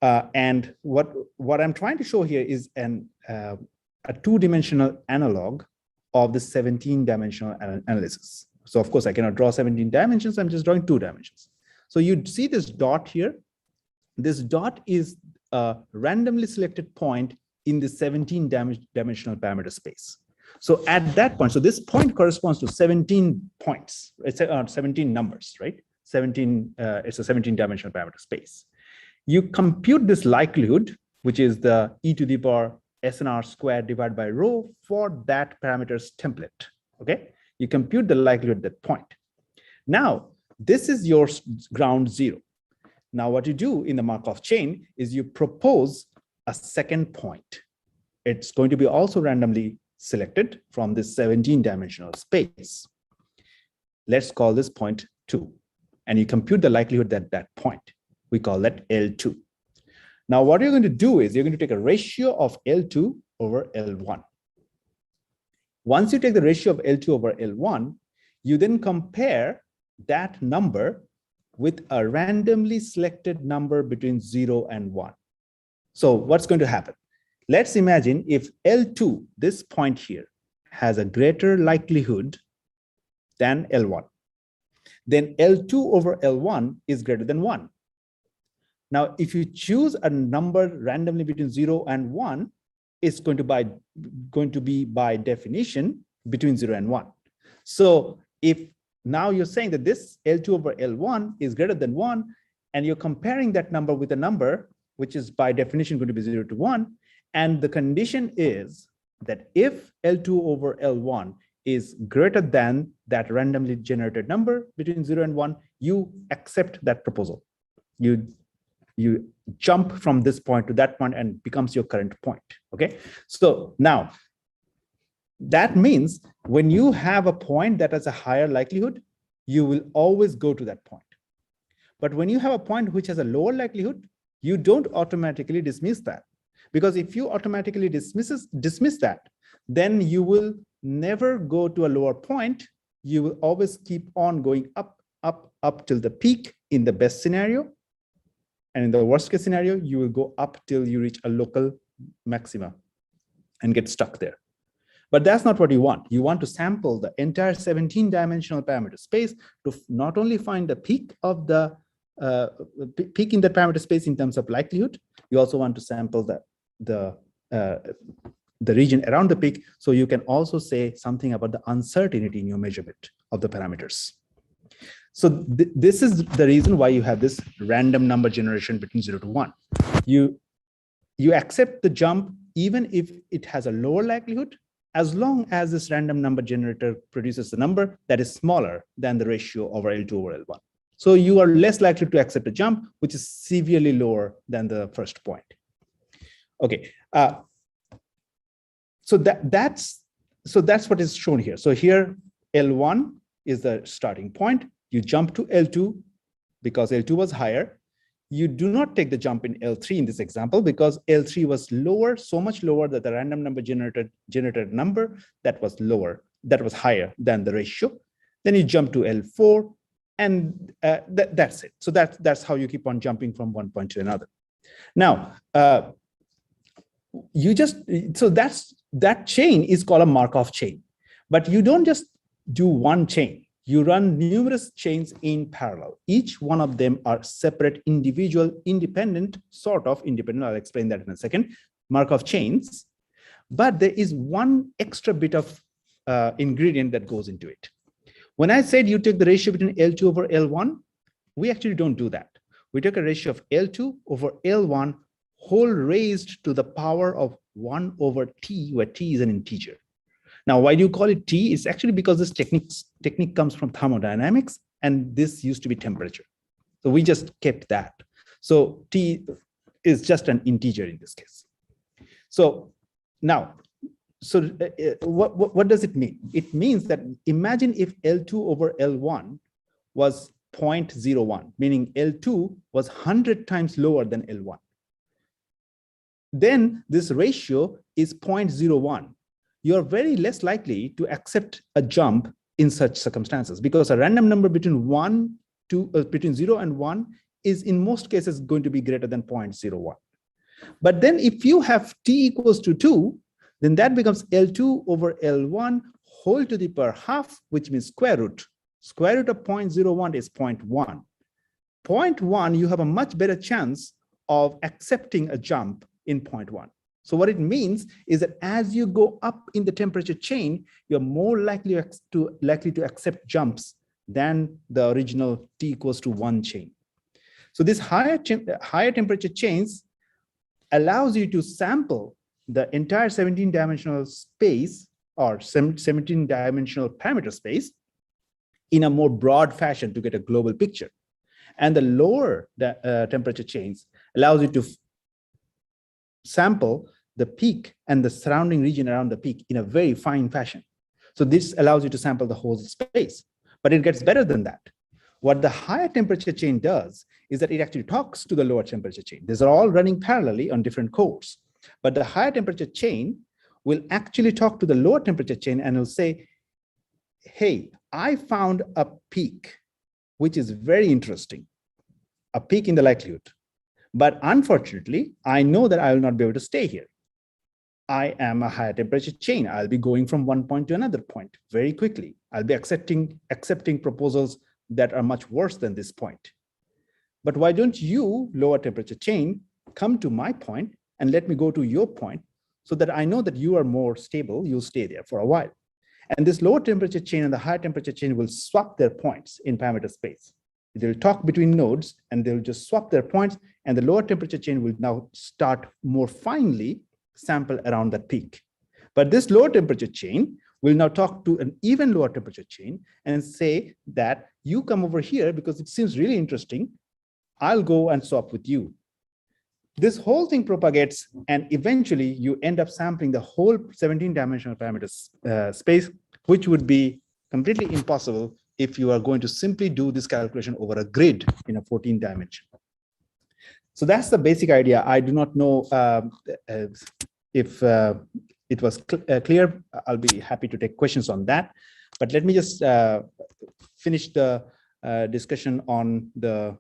and what I'm trying to show here is a two-dimensional analog of the 17-dimensional analysis. So of course I cannot draw 17 dimensions. I'm just drawing 2 dimensions. So you see this dot here. This dot is a randomly selected point in the 17-dimensional parameter space. So at that point, so this point corresponds to 17 points. It's 17 numbers, right? 17. It's a 17-dimensional parameter space. You compute this likelihood, which is the e to the power SNR squared divided by rho for that parameter's template. Okay. You compute the likelihood at that point. Now, this is your ground zero. Now, what you do in the Markov chain is you propose a second point. It's going to be also randomly selected from this 17-dimensional space. Let's call this point 2. And you compute the likelihood at that point. We call that L2. Now, what you're going to do is you're going to take a ratio of L2 over L1. Once you take the ratio of L2 over L1, you then compare that number with a randomly selected number between 0 and 1. So what's going to happen? Let's imagine if L2, this point here, has a greater likelihood than L1, then L2 over L1 is greater than 1. Now, if you choose a number randomly between 0 and 1, it's going to be by definition between 0 and 1. So if now you're saying that this L2 over L1 is greater than 1, and you're comparing that number with a number which is by definition going to be 0 to 1, and the condition is that if L2 over L1 is greater than that randomly generated number between 0 and 1, you accept that proposal. You jump from this point to that point and becomes your current point, okay? So now, that means when you have a point that has a higher likelihood, you will always go to that point. But when you have a point which has a lower likelihood, you don't automatically dismiss that. Because if you automatically dismiss that, then you will never go to a lower point. You will always keep on going up, up, up till the peak in the best scenario. And in the worst case scenario, you will go up till you reach a local maxima and get stuck there. But that's not what you want. You want to sample the entire 17-dimensional parameter space to not only find the peak of the peak in the parameter space in terms of likelihood, you also want to sample the region around the peak, so you can also say something about the uncertainty in your measurement of the parameters. So this is the reason why you have this random number generation between 0 to 1. You accept the jump even if it has a lower likelihood, as long as this random number generator produces a number that is smaller than the ratio over L2 over L1. So you are less likely to accept a jump which is severely lower than the first point. Okay, so that's what is shown here. So here L1 is the starting point. You jump to L2 because L2 was higher. You do not take the jump in L3 in this example because L3 was lower, so much lower that the random number generated number that was lower, that was higher than the ratio. Then you jump to L4, and that's it. So that's how you keep on jumping from one point to another. Now, that chain is called a Markov chain, but you don't just do one chain. You run numerous chains in parallel. Each one of them are separate, individual, independent, sort of independent. I'll explain that in a second, Markov chains. But there is one extra bit of ingredient that goes into it. When I said you take the ratio between L2 over L1, we actually don't do that. We take a ratio of L2 over L1 whole raised to the power of 1 over t, where t is an integer. Now, why do you call it T? It's actually because this technique comes from thermodynamics, and this used to be temperature. So we just kept that. So T is just an integer in this case. So now, what does it mean? It means that imagine if L2 over L1 was 0.01, meaning L2 was 100 times lower than L1. Then this ratio is 0.01. You're very less likely to accept a jump in such circumstances because a random number between 0 and 1 is in most cases going to be greater than 0.01. But then if you have t equals to 2, then that becomes L2 over L1 whole to the power half, which means square root. Square root of 0.01 is 0.1. 0.1, you have a much better chance of accepting a jump in 0.1. So what it means is that as you go up in the temperature chain, you're more likely to accept jumps than the original t equals to 1 chain. So this higher temperature chains allows you to sample the entire 17-dimensional space or 17-dimensional parameter space in a more broad fashion to get a global picture. And the lower temperature chains allows you to sample the peak and the surrounding region around the peak in a very fine fashion. So this allows you to sample the whole space, but it gets better than that. What the higher temperature chain does is that it actually talks to the lower temperature chain. These are all running parallelly on different cores, but the higher temperature chain, will actually talk to the lower temperature chain and will say, hey, I found a peak, which is very interesting, a peak in the likelihood. But unfortunately, I know that I will not be able to stay here. I am a higher temperature chain. I'll be going from one point to another point very quickly. I'll be accepting proposals that are much worse than this point. But why don't you, lower temperature chain, come to my point and let me go to your point so that I know that you are more stable, you'll stay there for a while. And this lower temperature chain and the higher temperature chain will swap their points in parameter space. They'll talk between nodes and they'll just swap their points, and the lower temperature chain will now start more finely sample around that peak. But this lower temperature chain will now talk to an even lower temperature chain and say that you come over here because it seems really interesting. I'll go and swap with you. This whole thing propagates, and eventually you end up sampling the whole 17-dimensional parameter space, which would be completely impossible if you are going to simply do this calculation over a grid in a 14-dimension. So that's the basic idea. I do not know if it was clear. I'll be happy to take questions on that. But let me just finish the discussion on the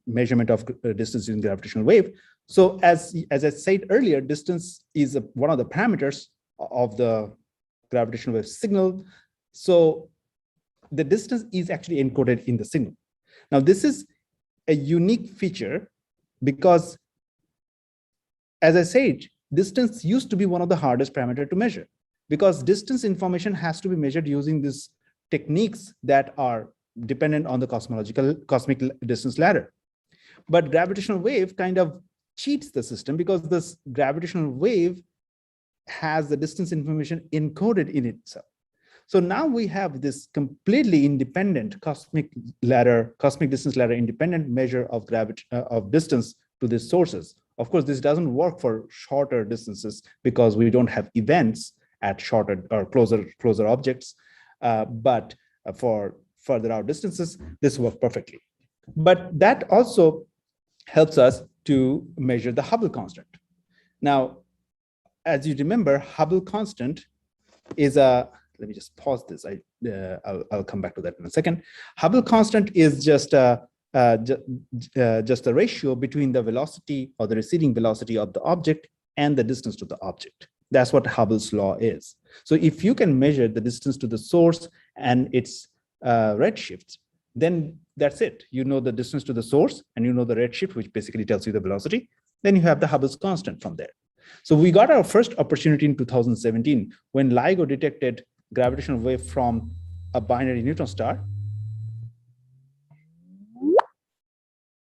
measurement of distance in gravitational wave. So as I said earlier, distance is one of the parameters of the gravitational wave signal. So the distance is actually encoded in the signal. Now, this is a unique feature because, as I said, distance used to be one of the hardest parameters to measure because distance information has to be measured using these techniques that are dependent on the cosmic distance ladder. But gravitational wave kind of cheats the system because this gravitational wave has the distance information encoded in itself. So now we have this completely independent cosmic distance ladder independent measure of distance to these sources. Of course, this doesn't work for shorter distances because we don't have events at shorter or closer objects. But for further out distances, this works perfectly. But that also helps us to measure the Hubble constant. Now, as you remember, Hubble constant is let me just pause this. I'll come back to that in a second. Hubble constant is just a ratio between the velocity or the receding velocity of the object and the distance to the object. That's what Hubble's law is. So if you can measure the distance to the source and its redshift, then that's it. You know the distance to the source and you know the redshift, which basically tells you the velocity. Then you have the Hubble's constant from there. So we got our first opportunity in 2017 when LIGO detected gravitational wave from a binary neutron star.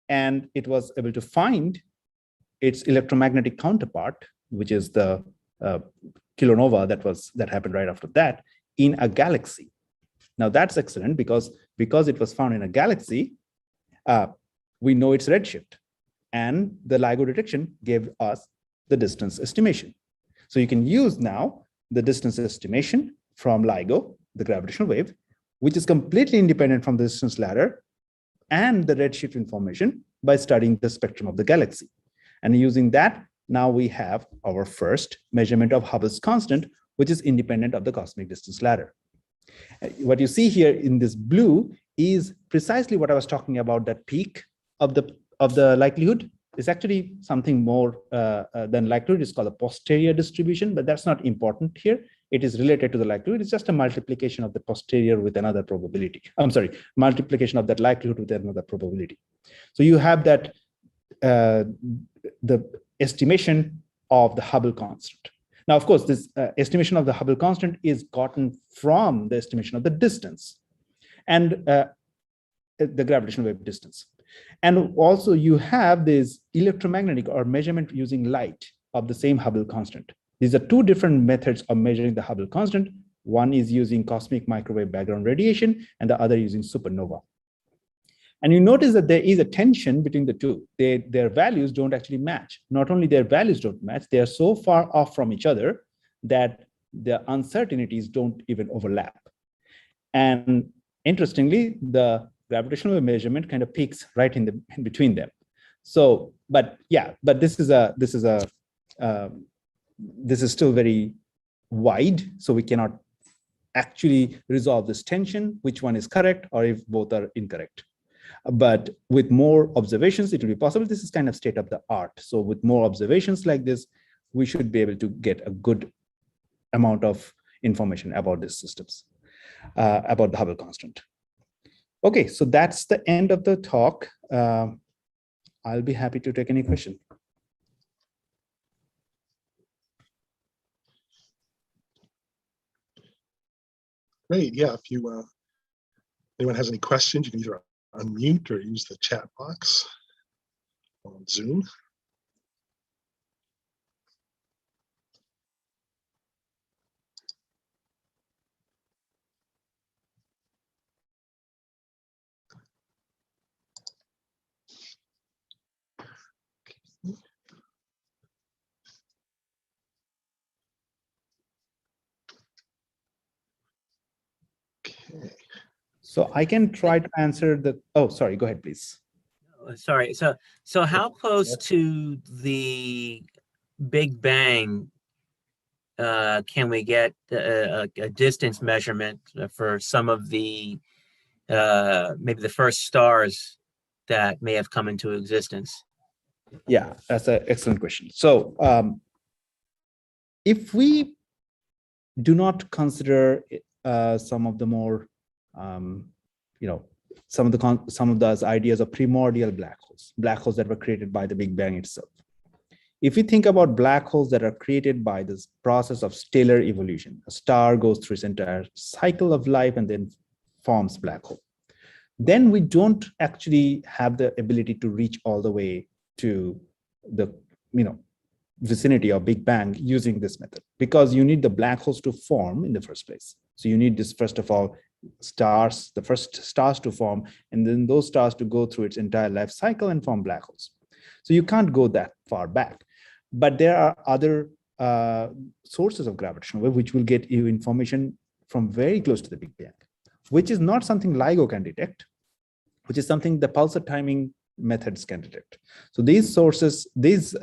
And it was able to find its electromagnetic counterpart, which is the kilonova that happened right after that, in a galaxy. Now that's excellent because it was found in a galaxy, we know its redshift. And the LIGO detection gave us the distance estimation. So you can use now the distance estimation from LIGO, the gravitational wave, which is completely independent from the distance ladder and the redshift information by studying the spectrum of the galaxy. And using that, now we have our first measurement of Hubble's constant, which is independent of the cosmic distance ladder. What you see here in this blue is precisely what I was talking about, that peak of the likelihood. It's actually something more than likelihood. It's called a posterior distribution, but that's not important here. It is related to the likelihood. It's just a multiplication of the posterior with another probability. I'm sorry, multiplication of that likelihood with another probability. So you have that, the estimation of the Hubble constant. Now, of course, this estimation of the Hubble constant is gotten from the estimation of the distance and the gravitational wave distance. And also you have this electromagnetic or measurement using light of the same Hubble constant. These are two different methods of measuring the Hubble constant. One is using cosmic microwave background radiation and the other using supernova. And you notice that there is a tension between the two. Their values don't actually match. Not only their values don't match, they are so far off from each other that the uncertainties don't even overlap. And interestingly, the gravitational wave measurement kind of peaks right in between them. So, but this is a this is still very wide, so we cannot actually resolve this tension, which one is correct or if both are incorrect. But with more observations, it will be possible. This is kind of state of the art. So with more observations like this, we should be able to get a good amount of information about these systems, about the Hubble constant. Okay, so that's the end of the talk. I'll be happy to take any question. Great. Yeah, if you anyone has any questions, you can either unmute or use the chat box on Zoom. Okay. So I can try to answer the, oh, sorry, go ahead, please. Sorry. So how close to the Big Bang can we get a distance measurement for some of the maybe the first stars that may have come into existence? Yeah, that's an excellent question. So if we do not consider some of the more, some of those ideas of primordial black holes that were created by the Big Bang itself. If you think about black holes that are created by this process of stellar evolution, a star goes through its entire cycle of life and then forms black hole. Then we don't actually have the ability to reach all the way to the vicinity of Big Bang using this method, because you need the black holes to form in the first place. So you need this, first of all, stars, the first stars to form, and then those stars to go through its entire life cycle and form black holes. So you can't go that far back. But there are other sources of gravitational wave which will get you information from very close to the Big Bang, which is not something LIGO can detect, which is something the pulsar timing methods can detect. So these sources, these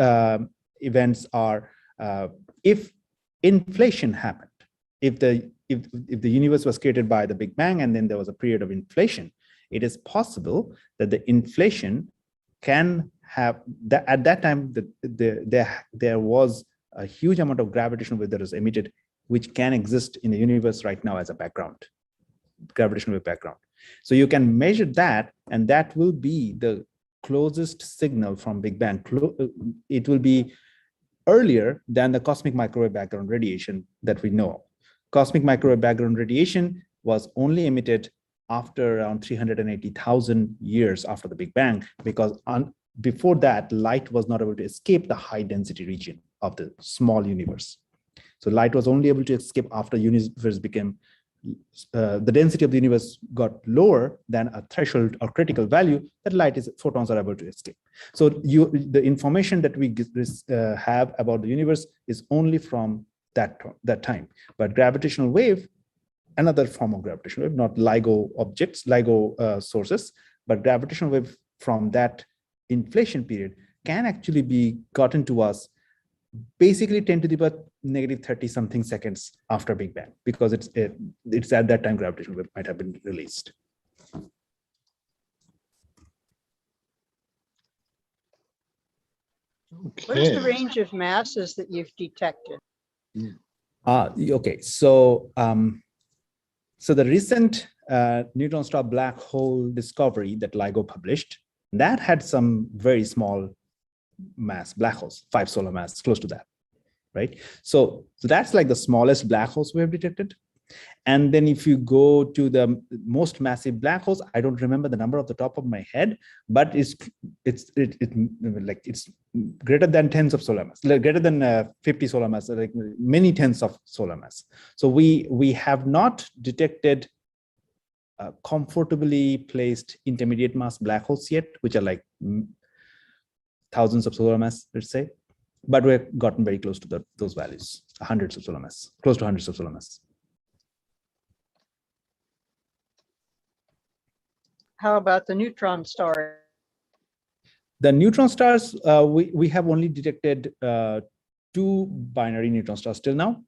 events are, if inflation happened, if the universe was created by the Big Bang and then there was a period of inflation, it is possible that the inflation can have that at that time there was a huge amount of gravitational wave that was emitted, which can exist in the universe right now as a background, gravitational wave background. So you can measure that, and that will be the closest signal from Big Bang. It will be earlier than the cosmic microwave background radiation that we know. Cosmic microwave background radiation was only emitted after around 380,000 years after the Big Bang, because before that, light was not able to escape the high density region of the small universe. So light was only able to escape after universe became, the density of the universe got lower than a threshold or critical value that photons are able to escape. So the information that we have about the universe is only from that time. But gravitational wave, another form of gravitational wave, not LIGO objects, LIGO sources, but gravitational wave from that inflation period can actually be gotten to us basically 10 to the power -30 something seconds after Big Bang, because it's at that time gravitational wave might have been released. Okay. What is the range of masses that you've detected? Okay, so the recent neutron star black hole discovery that LIGO published, that had some very small mass black holes, 5 solar mass, close to that, right? So that's like the smallest black holes we have detected. And then if you go to the most massive black holes, I don't remember the number off the top of my head, but it's greater than tens of solar mass, greater than 50 solar mass, like many tens of solar mass. So we have not detected comfortably placed intermediate mass black holes yet, which are like thousands of solar mass, let's say, but we've gotten very close to those values, hundreds of solar mass, close to hundreds of solar mass. How about the neutron star? The neutron stars, we have only detected 2 binary neutron stars till now,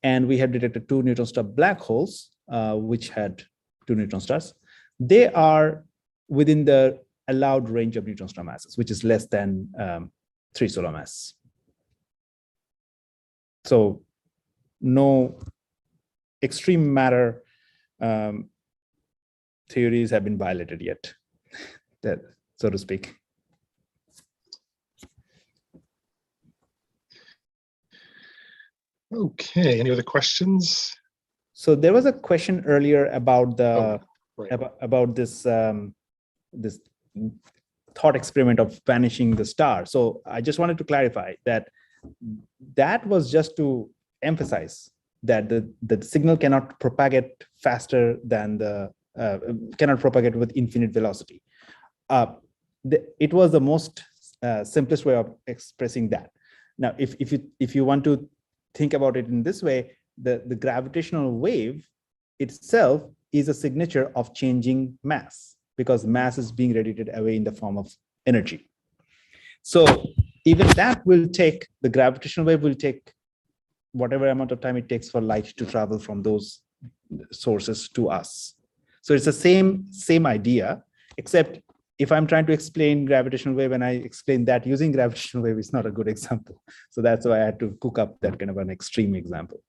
and we have detected 2 neutron star black holes, which had 2 neutron stars. They are within the allowed range of neutron star masses, which is less than 3 solar mass. So no extreme matter theories have been violated yet, that, so to speak. Okay, any other questions? So there was a question earlier about the Right. about this this thought experiment of vanishing the star. So I just wanted to clarify that that was just to emphasize that the signal cannot propagate faster than the cannot propagate with infinite velocity. It was the most simplest way of expressing that. Now, if you want to think about it in this way, the gravitational wave itself is a signature of changing mass, because mass is being radiated away in the form of energy. So even that will take, the gravitational wave will take whatever amount of time it takes for light to travel from those sources to us. So it's the same idea, except if I'm trying to explain gravitational wave and I explain that using gravitational wave, is not a good example. So that's why I had to cook up that kind of an extreme example.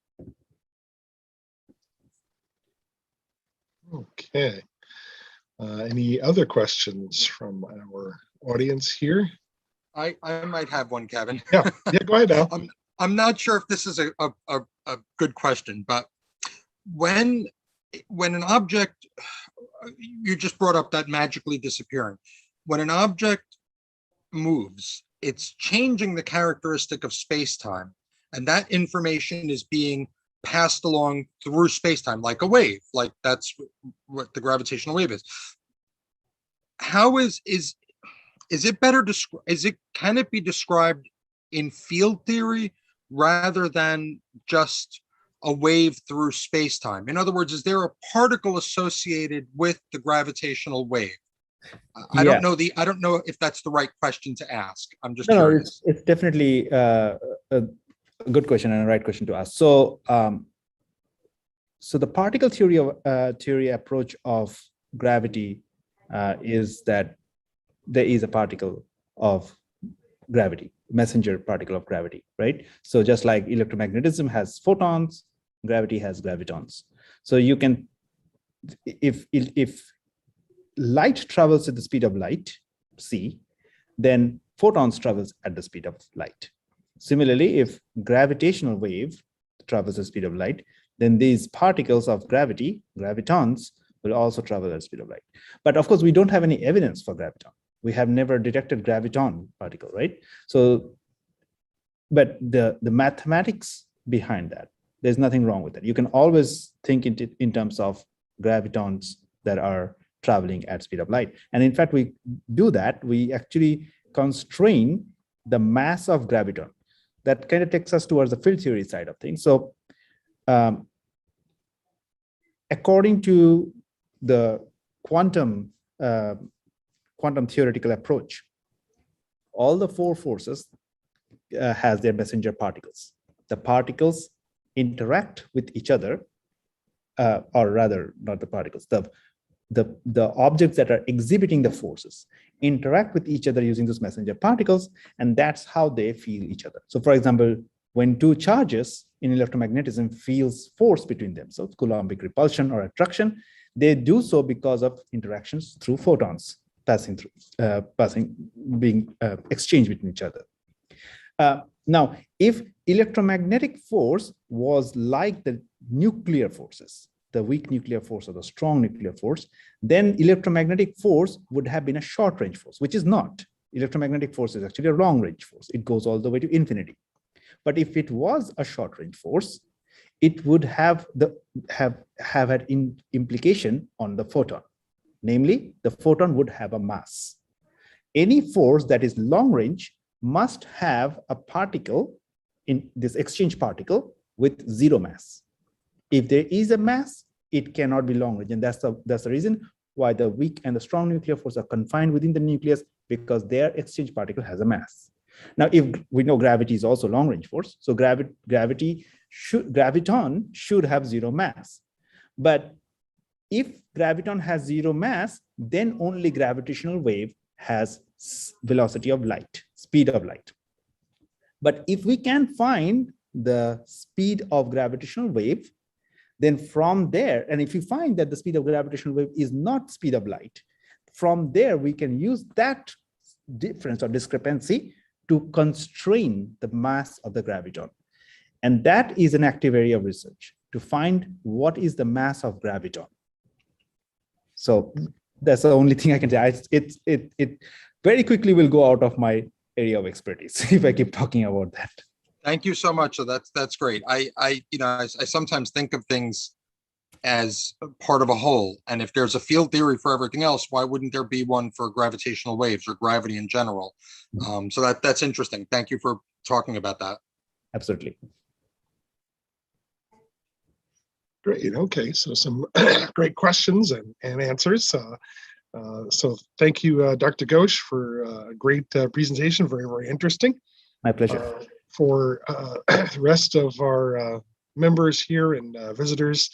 Okay. Any other questions from our audience here? I might have one, Kevin. Yeah, go ahead now. I'm not sure if this is a good question, but when an object, you just brought up that magically disappearing. When an object moves, it's changing the characteristic of space-time, and that information is being passed along through space-time like a wave. Like that's what the gravitational wave is. How is it better can it be described in field theory rather than just a wave through space-time? In other words, is there a particle associated with the gravitational wave? I don't know if that's the right question to ask. I'm just curious. It's definitely a good question and a right question to ask. So so the particle theory approach of gravity is that there is a particle of gravity, messenger particle of gravity, right? So just like electromagnetism has photons, gravity has gravitons. So you can, if light travels at the speed of light, c, then photons travels at the speed of light. Similarly, if gravitational wave travels at the speed of light, then these particles of gravity, gravitons, will also travel at the speed of light. But of course, we don't have any evidence for graviton. We have never detected graviton particle, right? So, but the mathematics behind that, there's nothing wrong with it. You can always think in terms of gravitons that are traveling at speed of light. And in fact, we do that. We actually constrain the mass of graviton. That kind of takes us towards the field theory side of things. So according to the quantum theoretical approach, all the 4 forces has their messenger particles. The particles interact with each other, or rather, not the particles. The objects that are exhibiting the forces interact with each other using those messenger particles, and that's how they feel each other. So, for example, when 2 charges in electromagnetism feels force between themselves, Coulombic repulsion or attraction, they do so because of interactions through photons being exchanged between each other. Now, if electromagnetic force was like the nuclear forces, the weak nuclear force or the strong nuclear force, then electromagnetic force would have been a short-range force, which is not. Electromagnetic force is actually a long-range force. It goes all the way to infinity. But if it was a short-range force, it would have had implication on the photon. Namely, the photon would have a mass. Any force that is long-range must have a particle, in this exchange particle, with 0 mass. If there is a mass, it cannot be long-range, and that's the reason why the weak and the strong nuclear force are confined within the nucleus, because their exchange particle has a mass. Now, if we know gravity is also long range force, so graviton should have zero mass. But if graviton has zero mass, then only gravitational wave has velocity of light, speed of light. But if we can find the speed of gravitational wave, then from there, and if you find that the speed of gravitational wave is not speed of light, from there we can use that difference or discrepancy to constrain the mass of the graviton. And that is an active area of research, to find what is the mass of graviton. So that's the only thing I can say. It very quickly will go out of my area of expertise if I keep talking about that. Thank you so much. So that's great. I sometimes think of things as part of a whole. And if there's a field theory for everything else, why wouldn't there be one for gravitational waves or gravity in general? So that's interesting. Thank you for talking about that. Absolutely. Great. Okay. So some great questions and answers. So thank you, Dr. Ghosh, for a great presentation. Very, very interesting. My pleasure. For the rest of our members here and visitors,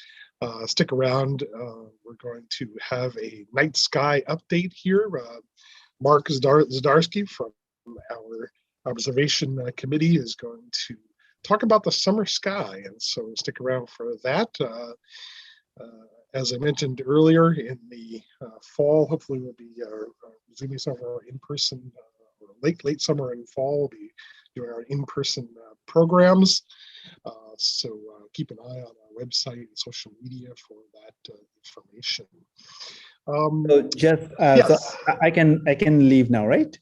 stick around. We're going to have a night sky update here. Mark Zdarsky from our observation committee is going to talk about the summer sky, and so stick around for that. As I mentioned earlier, in the fall, hopefully we'll be resuming some of our in-person, or late summer and fall, we'll be doing our in-person programs. So keep an eye on our website and social media for that information. So just yes. so I can leave now, right?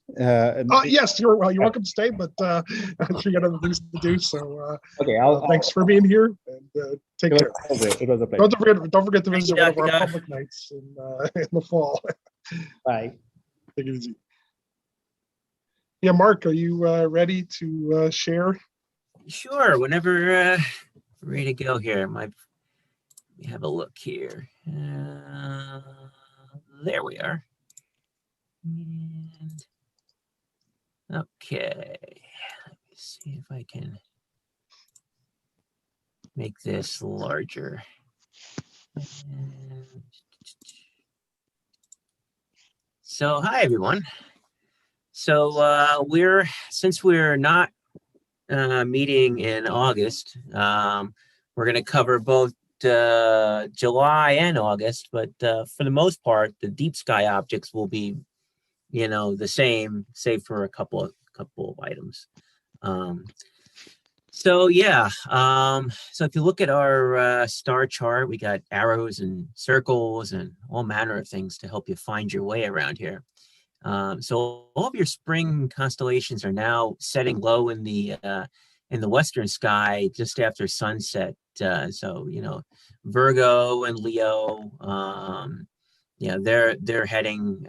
Yes, you're welcome to stay, but I'm sure you got other things to do. So okay, thanks for being here, and take care. It was a pleasure. Don't forget to Thank visit you, one of our Dr. public nights in the fall. Bye. Take it easy. Yeah, Mark, are you ready to share? Sure, whenever ready to go here. Let me have a look here. There we are. And, okay, let me see if I can make this larger. And, so, hi everyone. So since we're not meeting in August, we're going to cover both July and August, but for the most part, the deep sky objects will be, the same, save for a couple of items. So if you look at our star chart, we got arrows and circles and all manner of things to help you find your way around here. So all of your spring constellations are now setting low in the western sky just after sunset. So Virgo and Leo, they're heading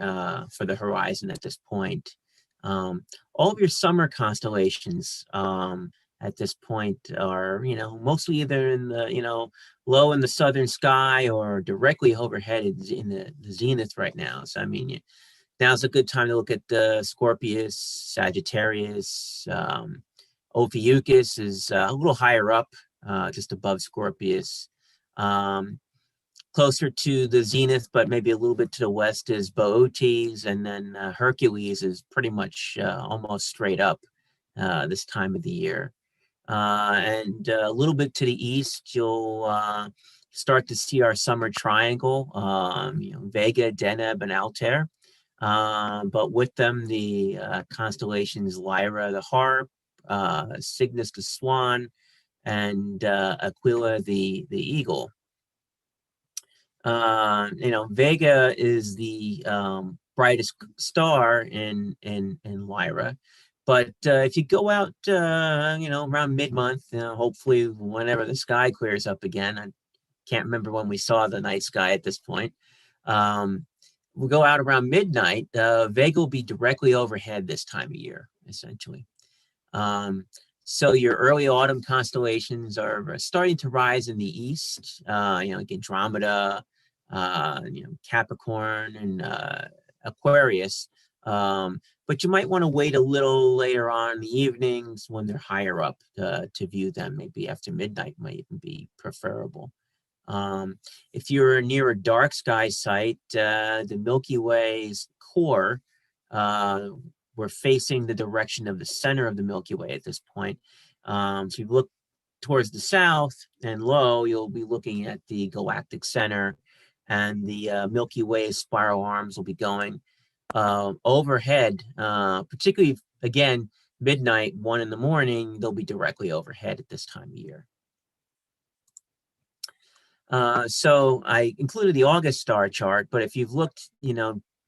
for the horizon at this point. All of your summer constellations at this point are mostly either in the low in the southern sky or directly overhead in the zenith right now. So I mean, now's a good time to look at the Scorpius, Sagittarius. Ophiuchus is a little higher up, just above Scorpius. Closer to the zenith, but maybe a little bit to the west, is Boötes, and then Hercules is pretty much almost straight up this time of the year. And a little bit to the east, you'll start to see our summer triangle, Vega, Deneb, and Altair. But with them, the constellations Lyra, the Harp, Cygnus, the Swan, and Aquila, the Eagle. Vega is the brightest star in Lyra. But if you go out, around mid-month, hopefully whenever the sky clears up again, I can't remember when we saw the night sky at this point. We'll go out around midnight. Vega will be directly overhead this time of year, essentially. So your early autumn constellations are starting to rise in the east. Andromeda, Capricorn, and Aquarius But you might want to wait a little later on in the evenings when they're higher up to view them. Maybe after midnight might even be preferable. If you're near a dark sky site, the Milky Way's core, we're facing the direction of the center of the Milky Way at this point. So you look towards the south and low, you'll be looking at the galactic center, and the Milky Way's spiral arms will be going overhead, particularly, again, midnight, 1 in the morning, they'll be directly overhead at this time of year. So I included the August star chart, but if you've looked,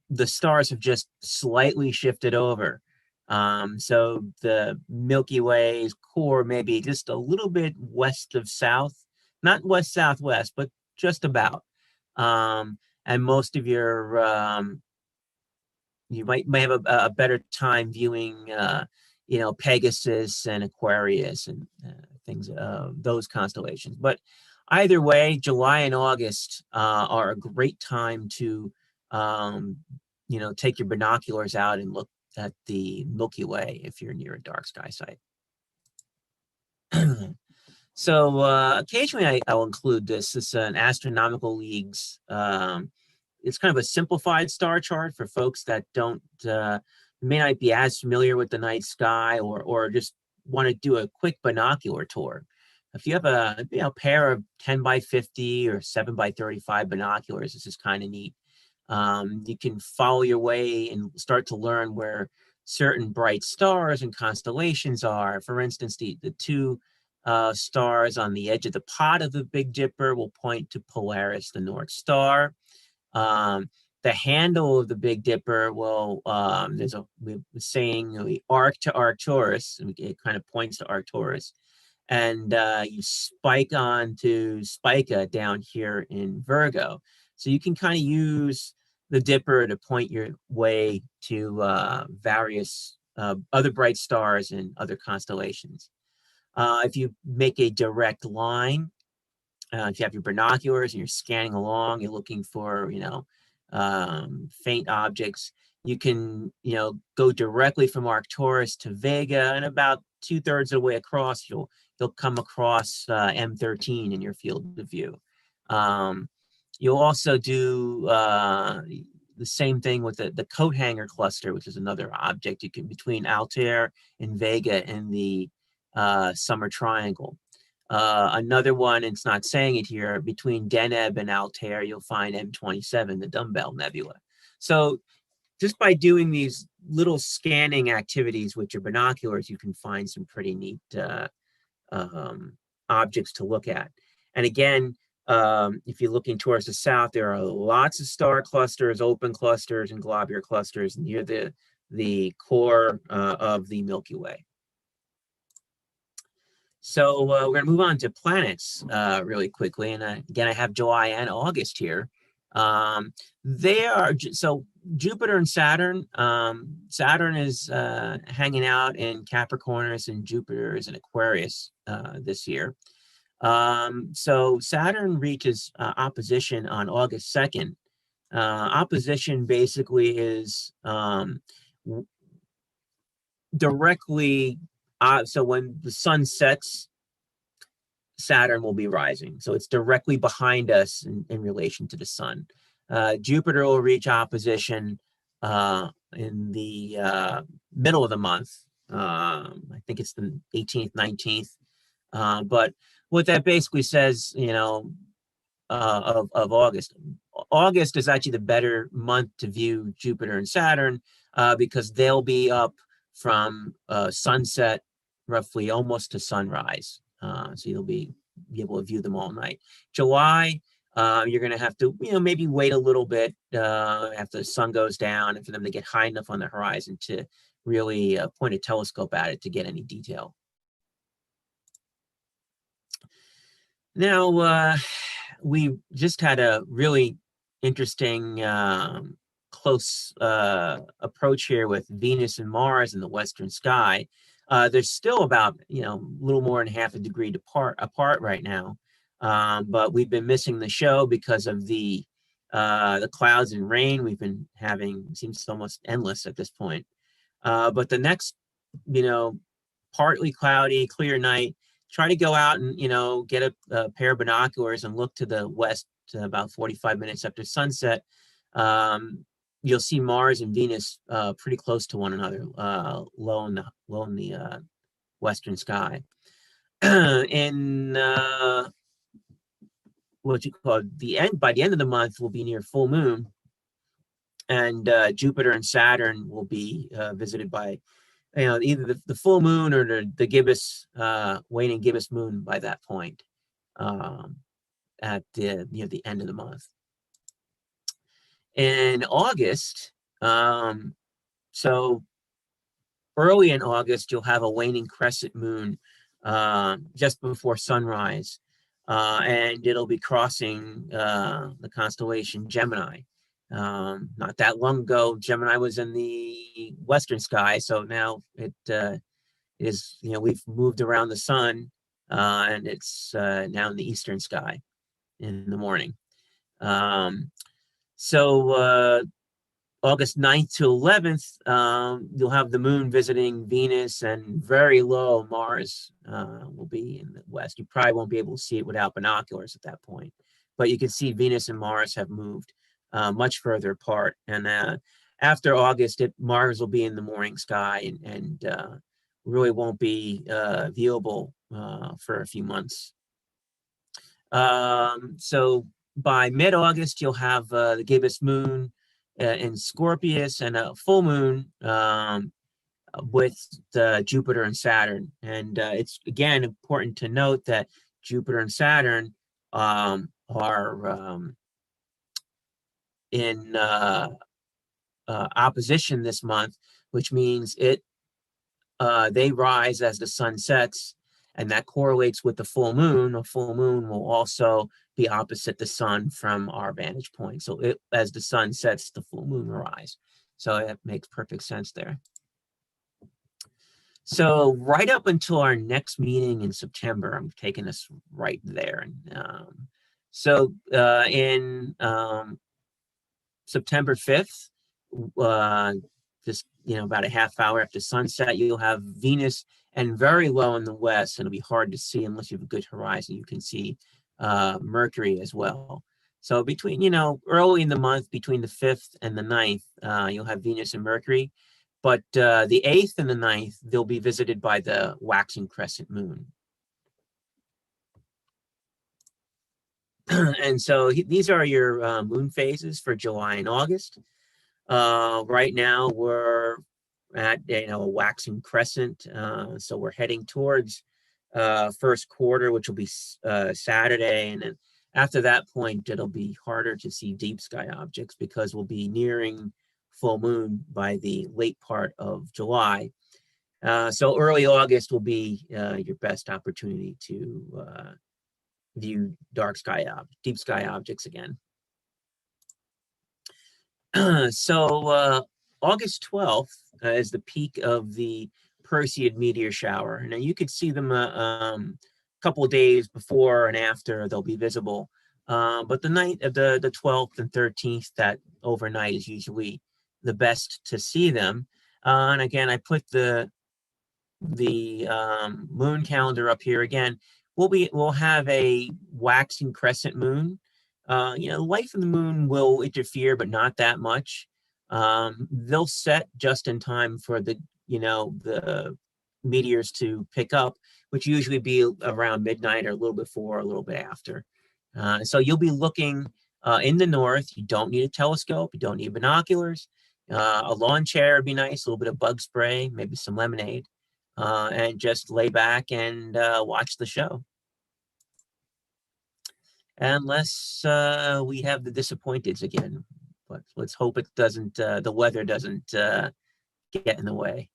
the stars have just slightly shifted over. So the Milky Way's core may be just a little bit west of south, not west-southwest, but just about. And most of your, you may have a better time viewing, Pegasus and Aquarius and things, those constellations. But either way, July and August are a great time to, take your binoculars out and look at the Milky Way if you're near a dark sky site. So occasionally I will include this. This is an Astronomical League's. It's kind of a simplified star chart for folks that may not be as familiar with the night sky, or just want to do a quick binocular tour. If you have a pair of 10 by 50 or 7 by 35 binoculars, this is kind of neat. You can follow your way and start to learn where certain bright stars and constellations are. For instance, the two stars on the edge of the pot of the Big Dipper will point to Polaris, the North Star. The handle of the Big Dipper will, we're saying arc to Arcturus, and it kind of points to Arcturus. And you spike on to Spica down here in Virgo. So you can kind of use the Dipper to point your way to various other bright stars and other constellations. If you make a direct line, if you have your binoculars and you're scanning along, you're looking for, faint objects, you can, go directly from Arcturus to Vega, and about 2/3 of the way across, you'll come across M13 in your field of view. You'll also do the same thing with the coat hanger cluster, which is another object you can between Altair and Vega in the Summer Triangle. Another one, it's not saying it here, between Deneb and Altair, you'll find M27, the Dumbbell Nebula. So just by doing these little scanning activities with your binoculars, you can find some pretty neat objects to look at. And again, if you're looking towards the south, there are lots of star clusters, open clusters, and globular clusters near the core of the Milky Way. So we're going to move on to planets really quickly. And again, I have July and August here. So Jupiter and Saturn. Saturn is hanging out in Capricornus, and Jupiter is in Aquarius this year. So Saturn reaches opposition on August 2nd. Opposition basically is directly, so when the sun sets, Saturn will be rising. So it's directly behind us in relation to the sun. Jupiter will reach opposition in the middle of the month. I think it's the 18th, 19th. But what that basically says, of August. August is actually the better month to view Jupiter and Saturn because they'll be up from sunset roughly almost to sunrise. So you'll be able to view them all night. July, you're going to have to, maybe wait a little bit after the sun goes down and for them to get high enough on the horizon to really point a telescope at it to get any detail. Now, we just had a really interesting close approach here with Venus and Mars in the western sky. There's still about, a little more than half a degree apart right now. But we've been missing the show because of the The clouds and rain we've been having seems almost endless at this point. But the next, partly cloudy, clear night, try to go out and, get a pair of binoculars and look to the west about 45 minutes after sunset. You'll see Mars and Venus pretty close to one another, low in the western sky. In what you call by the end of the month, we'll be near full moon, and Jupiter and Saturn will be visited by either the full moon or the gibbous waning gibbous moon by that point, at near the end of the month. In August, so early in August, you'll have a waning crescent moon just before sunrise, and it'll be crossing the constellation Gemini. Not that long ago, Gemini was in the western sky, so now it is, we've moved around the sun, and it's now in the eastern sky in the morning. So August 9th to 11th, you'll have the moon visiting Venus, and very low Mars will be in the west. You probably won't be able to see it without binoculars at that point, but you can see Venus and Mars have moved much further apart. And after August, Mars will be in the morning sky, and really won't be viewable for a few months. So by mid-August, you'll have the gibbous moon in Scorpius, and a full moon with Jupiter and Saturn. And it's, again, important to note that Jupiter and Saturn are in opposition this month, which means they rise as the sun sets, and that correlates with the full moon. A full moon will also be opposite the sun from our vantage point. So as the sun sets, the full moon will rise. So that makes perfect sense there. So right up until our next meeting in September, I'm taking us right there. So in September 5th, just about a half hour after sunset, you'll have Venus, and very low in the west. It'll be hard to see unless you have a good horizon. You can see Mercury as well. So between, early in the month, between the 5th and the 9th, you'll have Venus and Mercury. But the 8th and the 9th, they'll be visited by the waxing crescent moon. And so these are your moon phases for July and August. Right now we're at a waxing crescent, so we're heading towards first quarter, which will be Saturday, and then after that point it'll be harder to see deep sky objects because we'll be nearing full moon by the late part of July. So early August will be your best opportunity to view deep sky objects again. So August 12th is the peak of the Perseid meteor shower. Now you could see them a couple of days before and after they'll be visible. But the night of the 12th and 13th, that overnight, is usually the best to see them. And again, I put the moon calendar up here again. We'll have a waxing crescent moon. Light from the moon will interfere, but not that much. They'll set just in time for the meteors to pick up, which usually be around midnight or a little before, or a little bit after. So you'll be looking in the north. You don't need a telescope. You don't need binoculars. A lawn chair would be nice, a little bit of bug spray, maybe some lemonade, and just lay back and watch the show. Unless we have the disappointeds again, but let's hope it doesn't. The weather doesn't get in the way.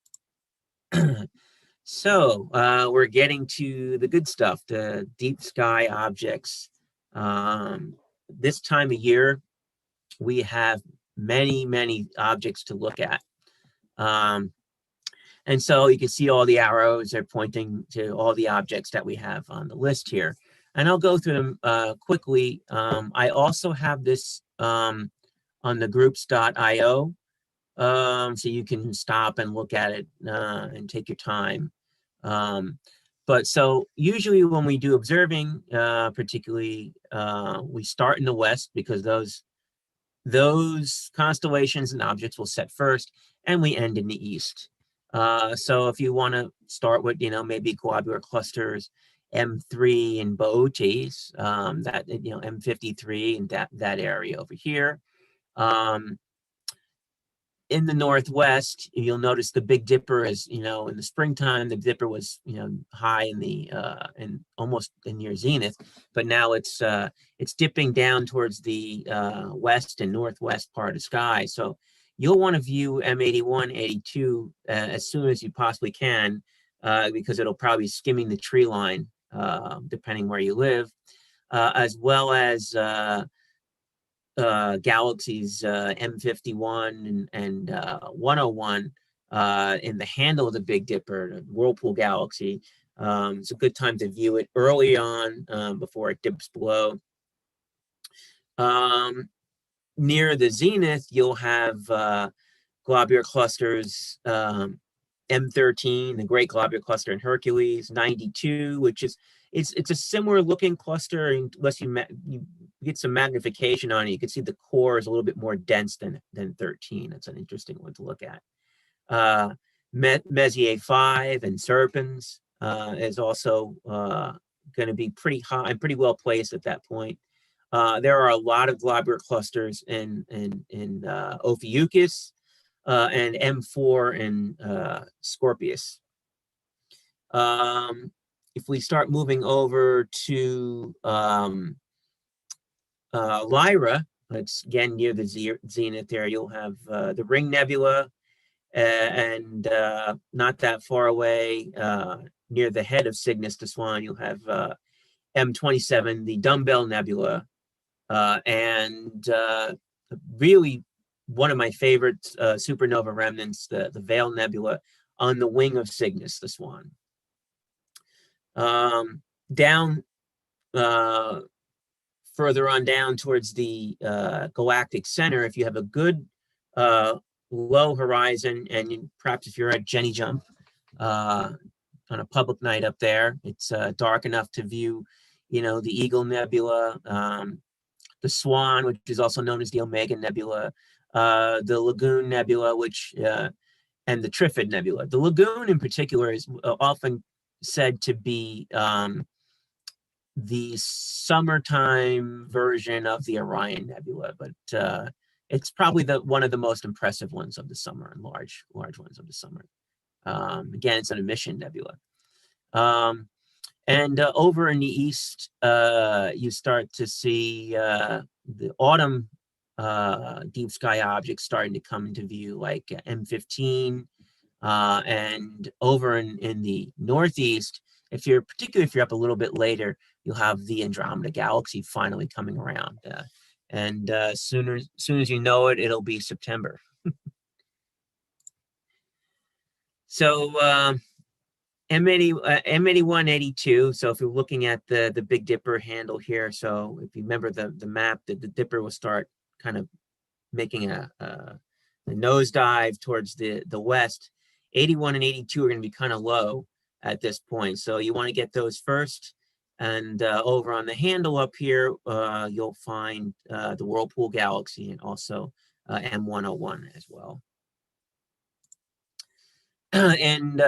So we're getting to the good stuff, the deep sky objects. This time of year, we have many objects to look at. And so you can see all the arrows are pointing to all the objects that we have on the list here. and I'll go through them quickly. I also have this on the groups.io, so you can stop and look at it and take your time. But so usually when we do observing, particularly, we start in the west because those constellations and objects will set first, and we end in the east. So if you want to start with, maybe globular clusters, M3 and Boötes, that, M53 and that area over here. In the northwest, you'll notice the Big Dipper is, in the springtime, the Dipper was, high in the and almost near zenith, but now it's dipping down towards the west and northwest part of the sky. So you'll want to view M81, 82 as soon as you possibly can, because it'll probably be skimming the tree line, depending where you live, as well as galaxies M51 and 101 in the handle of the Big Dipper, the Whirlpool galaxy. It's a good time to view it early on before it dips below. Near the zenith, you'll have globular clusters, M13, the Great Globular Cluster in Hercules, 92, which is it's a similar looking cluster, unless you get some magnification on it. You can see the core is a little bit more dense than 13. It's an interesting one to look at. Messier 5 and Serpens is also going to be pretty high and pretty well placed at that point. There are a lot of globular clusters in Ophiuchus and M4 and Scorpius. If we start moving over to Lyra, it's again near the zenith there, you'll have the Ring Nebula, and not that far away, near the head of Cygnus to Swan, you'll have M27, the Dumbbell Nebula, and really one of my favorite supernova remnants, the Veil Nebula on the wing of Cygnus the Swan. Down further on down towards the galactic center, if you have a good low horizon, and perhaps if you're at Jenny Jump on a public night up there, it's dark enough to view, the Eagle Nebula, the Swan, which is also known as the Omega Nebula, the Lagoon Nebula, and the Trifid Nebula. The Lagoon in particular is often said to be the summertime version of the Orion Nebula, but it's probably one of the most impressive ones of the summer, and large ones of the summer. Again, it's an emission nebula. And over in the east, you start to see the autumn deep sky objects starting to come into view, like M15. And over in the northeast, particularly if you're up a little bit later, you'll have the Andromeda Galaxy finally coming around. And as soon as you know it, it'll be September. So M81, 82. So if you're looking at the Big Dipper handle here, so if you remember the map, the Dipper will start kind of making a nosedive towards the west. 81 and 82 are going to be kind of low at this point, so you want to get those first. And over on the handle up here, you'll find the Whirlpool Galaxy, and also M101 as well. And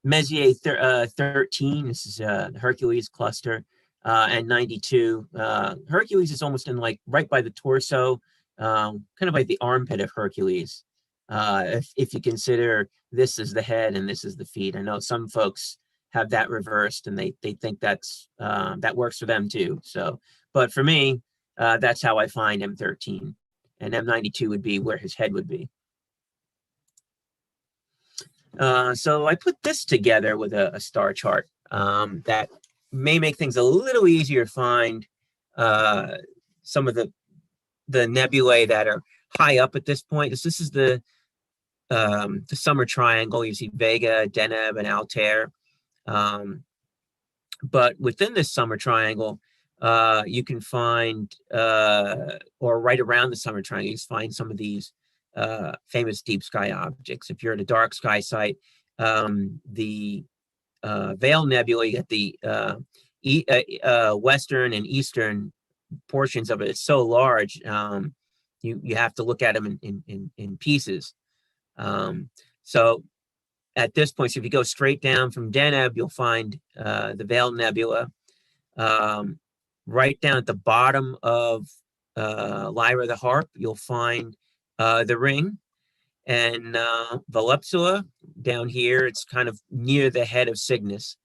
Messier 13, this is the Hercules cluster, and 92. Hercules is almost in right by the torso, kind of like the armpit of Hercules. If you consider this is the head and this is the feet. I know some folks have that reversed, and they think that works for them too. So, but for me, that's how I find M13, and M92 would be where his head would be. So I put this together with a star chart that may make things a little easier to find some of the nebulae that are high up at this point. This is the summer triangle. You see Vega, Deneb, and Altair. But within this summer triangle, you can find, or right around the summer triangle, you can find some of these famous deep sky objects. If you're at a dark sky site, the Veil Nebula, you get the western and eastern portions of it. It's so large, you have to look at them in pieces. So at this point, so if you go straight down from Deneb, you'll find the Veil Nebula. Right down at the bottom of Lyra the Harp, you'll find the ring. And Volupsula down here, it's kind of near the head of Cygnus.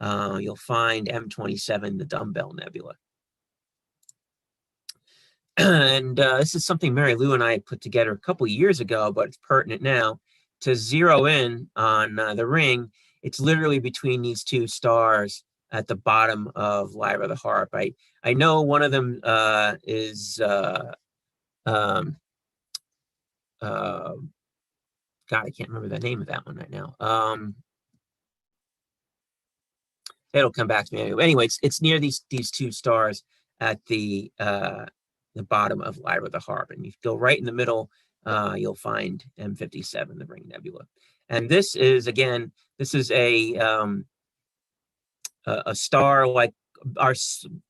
You'll find M27, the Dumbbell Nebula. And this is something Mary Lou and I put together a couple years ago, but it's pertinent now. To zero in on the ring, it's literally between these two stars at the bottom of Lyra the Harp. I know one of them is God, I can't remember the name of that one right now. It'll come back to me anyway. It's near these two stars at the bottom of Lyra the Harp, and you go right in the middle. You'll find M57, the Ring Nebula, and this is a star like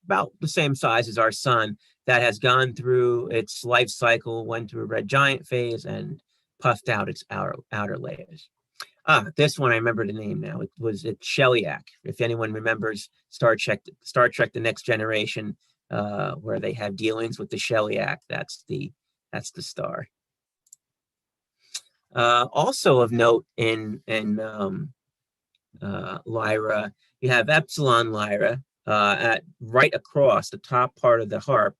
about the same size as our sun that has gone through its life cycle, went through a red giant phase, and puffed out its outer layers. This one I remember the name now. It's Shellyak. If anyone remembers Star Trek: The Next Generation, where they have dealings with the Shellyak, that's the star. Also of note in Lyra, you have Epsilon Lyra at right across the top part of the harp.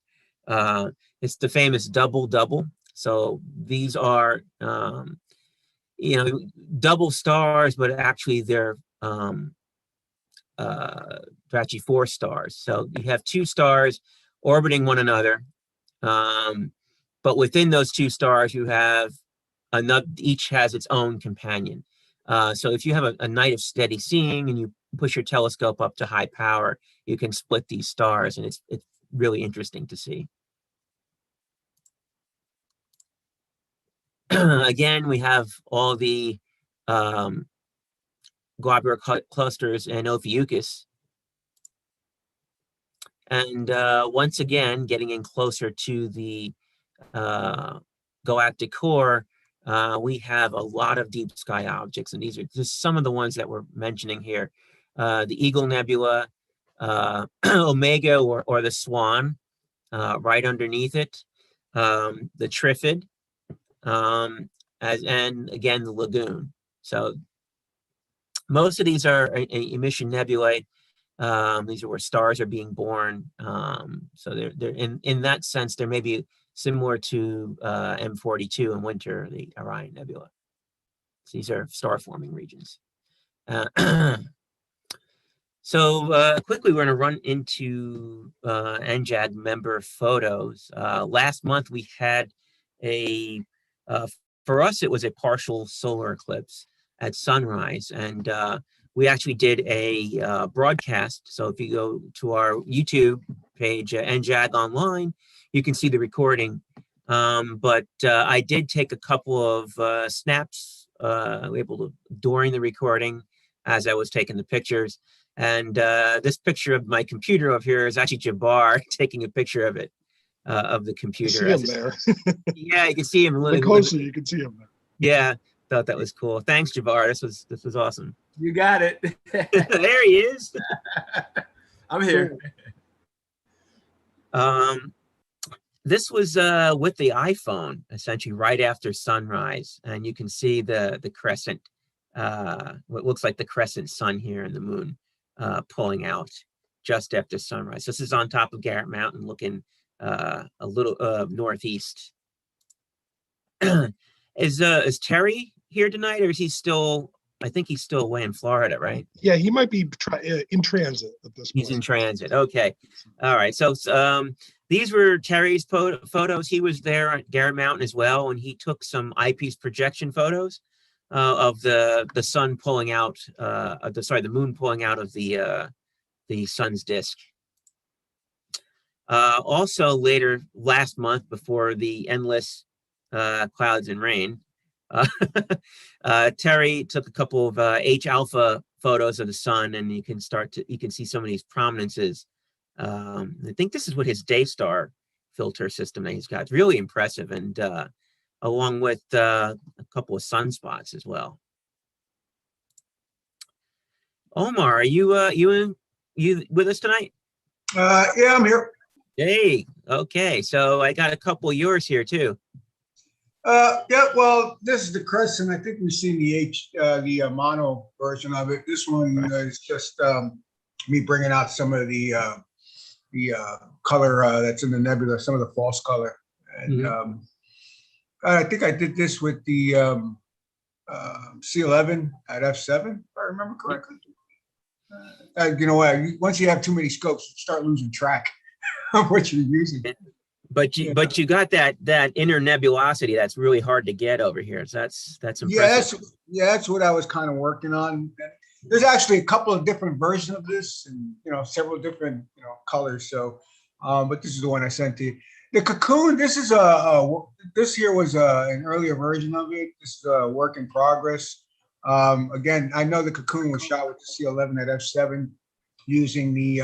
It's the famous double. So these are double stars, but actually they're actually four stars. So you have two stars orbiting one another, but within those two stars you have another. Each has its own companion. So if you have a night of steady seeing and you push your telescope up to high power, you can split these stars, and it's really interesting to see. Again, we have all the globular clusters and Ophiuchus. And once again, getting in closer to the galactic core, we have a lot of deep sky objects, and these are just some of the ones that we're mentioning here. The Eagle Nebula, Omega or the Swan, right underneath it, the Trifid, and again the Lagoon. So most of these are emission nebulae. These are where stars are being born. So they're in that sense, they're maybe similar to M42 in winter, the Orion Nebula. So these are star forming regions. So quickly, we're going to run into NJAD member photos. Last month, we had for us, it was a partial solar eclipse at sunrise. And we actually did a broadcast. So if you go to our YouTube page, NJAD Online, you can see the recording. But I did take a couple of snaps during the recording as I was taking the pictures. And this picture of my computer over here is actually Jabbar taking a picture of it, of the computer. You see him there. Yeah, you can see him. Look closer, you can see him there. Yeah, thought that was cool. Thanks, Jabbar. This was awesome. You got it. There he is. I'm here. This was with the iPhone, essentially right after sunrise, and you can see the crescent, what looks like the crescent sun here and the moon pulling out just after sunrise. This is on top of Garrett Mountain, looking a little northeast. Is Terry here tonight, or is he still? I think he's still away in Florida, right? Yeah, he might be in transit at this point. He's in transit. Okay. All right. So these were Terry's photos. He was there at Garrett Mountain as well, and he took some eyepiece projection photos of the sun pulling out, the moon pulling out of the the sun's disk. Also later last month, before the endless clouds and rain, Terry took a couple of H alpha photos of the sun, and you can see some of these prominences. I think this is what his Daystar filter system that he's got. It's really impressive, and along with a couple of sunspots as well. Omar, are you with us tonight? Yeah, I'm here. Hey, okay. So I got a couple of yours here too. Yeah, well, this is the Crescent. I think we've seen the mono version of it. This one is just me bringing out some of the color that's in the nebula, some of the false color. And I think I did this with the C11 at f7, if I remember correctly. You know what? Once you have too many scopes, you start losing track of what you're using. But you got that inner nebulosity that's really hard to get over here. So that's impressive. That's what I was kind of working on. There's actually a couple of different versions of this, and several different colors. So, but this is the one I sent to you. The cocoon. This is this here was an earlier version of it. This is a work in progress. Again, I know the cocoon was shot with the C11 at f7 using the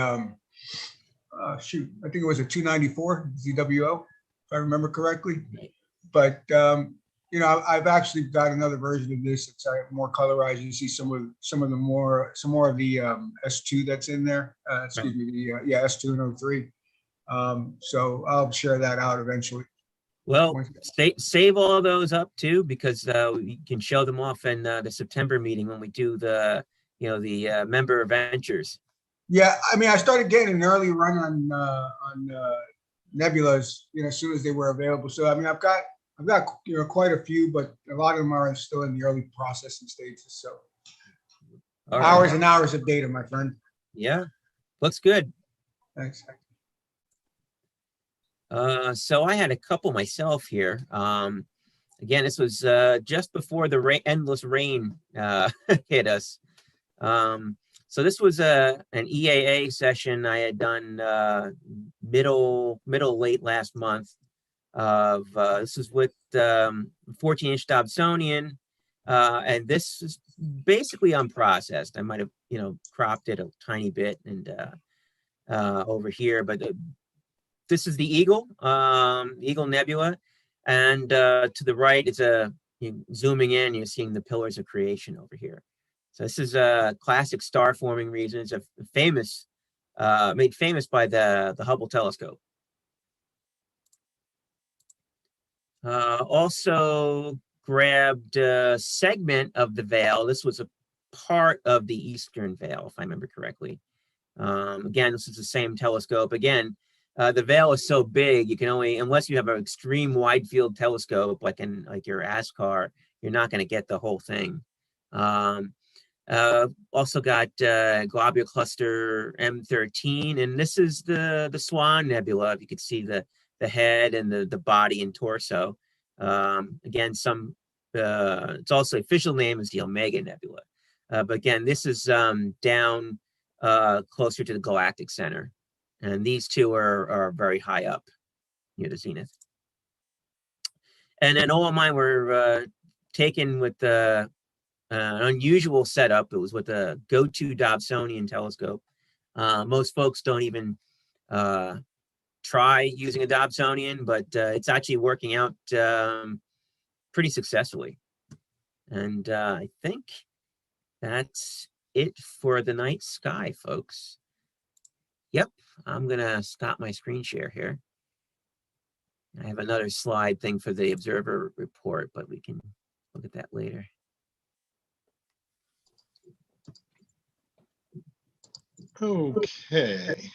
I think it was a 294 ZWO, if I remember correctly. But I've actually got another version of this that's more colorized. You see some more of the S2 that's in there. Excuse me, the S2 and 03. So I'll share that out eventually. Well, save all those up too, because we can show them off in the September meeting when we do the member ventures. Yeah, I mean, I started getting an early run on nebulas, as soon as they were available. So I mean, I've got quite a few, but a lot of them are still in the early processing stages. So hours and hours of data, my friend. Yeah, looks good. Thanks. So I had a couple myself here. Again, this was just before the endless rain hit us. So this was an EAA session I had done late last month. This is with 14-inch Dobsonian, and this is basically unprocessed. I might have cropped it a tiny bit and over here, but this is the Eagle Nebula, and to the right it's zooming in, you're seeing the pillars of creation over here. So this is a classic star forming region. It's made famous by the Hubble telescope. Also grabbed a segment of the veil. This was a part of the Eastern Veil, if I remember correctly. Again, this is the same telescope. Again, the veil is so big, you can only, unless you have an extreme wide field telescope, like your ASCAR, you're not going to get the whole thing. Also got Globular Cluster M13, and this is the Swan Nebula. If you could see the head and the body and torso. Again, its also official name is the Omega Nebula. But again, this is down closer to the galactic center, and these two are very high up near the zenith. And then all of mine were taken with the an unusual setup. It was with a go-to Dobsonian telescope. Most folks don't even try using a Dobsonian, but it's actually working out pretty successfully. And I think that's it for the night sky, folks. Yep, I'm gonna stop my screen share here. I have another slide thing for the observer report, but we can look at that later. Okay.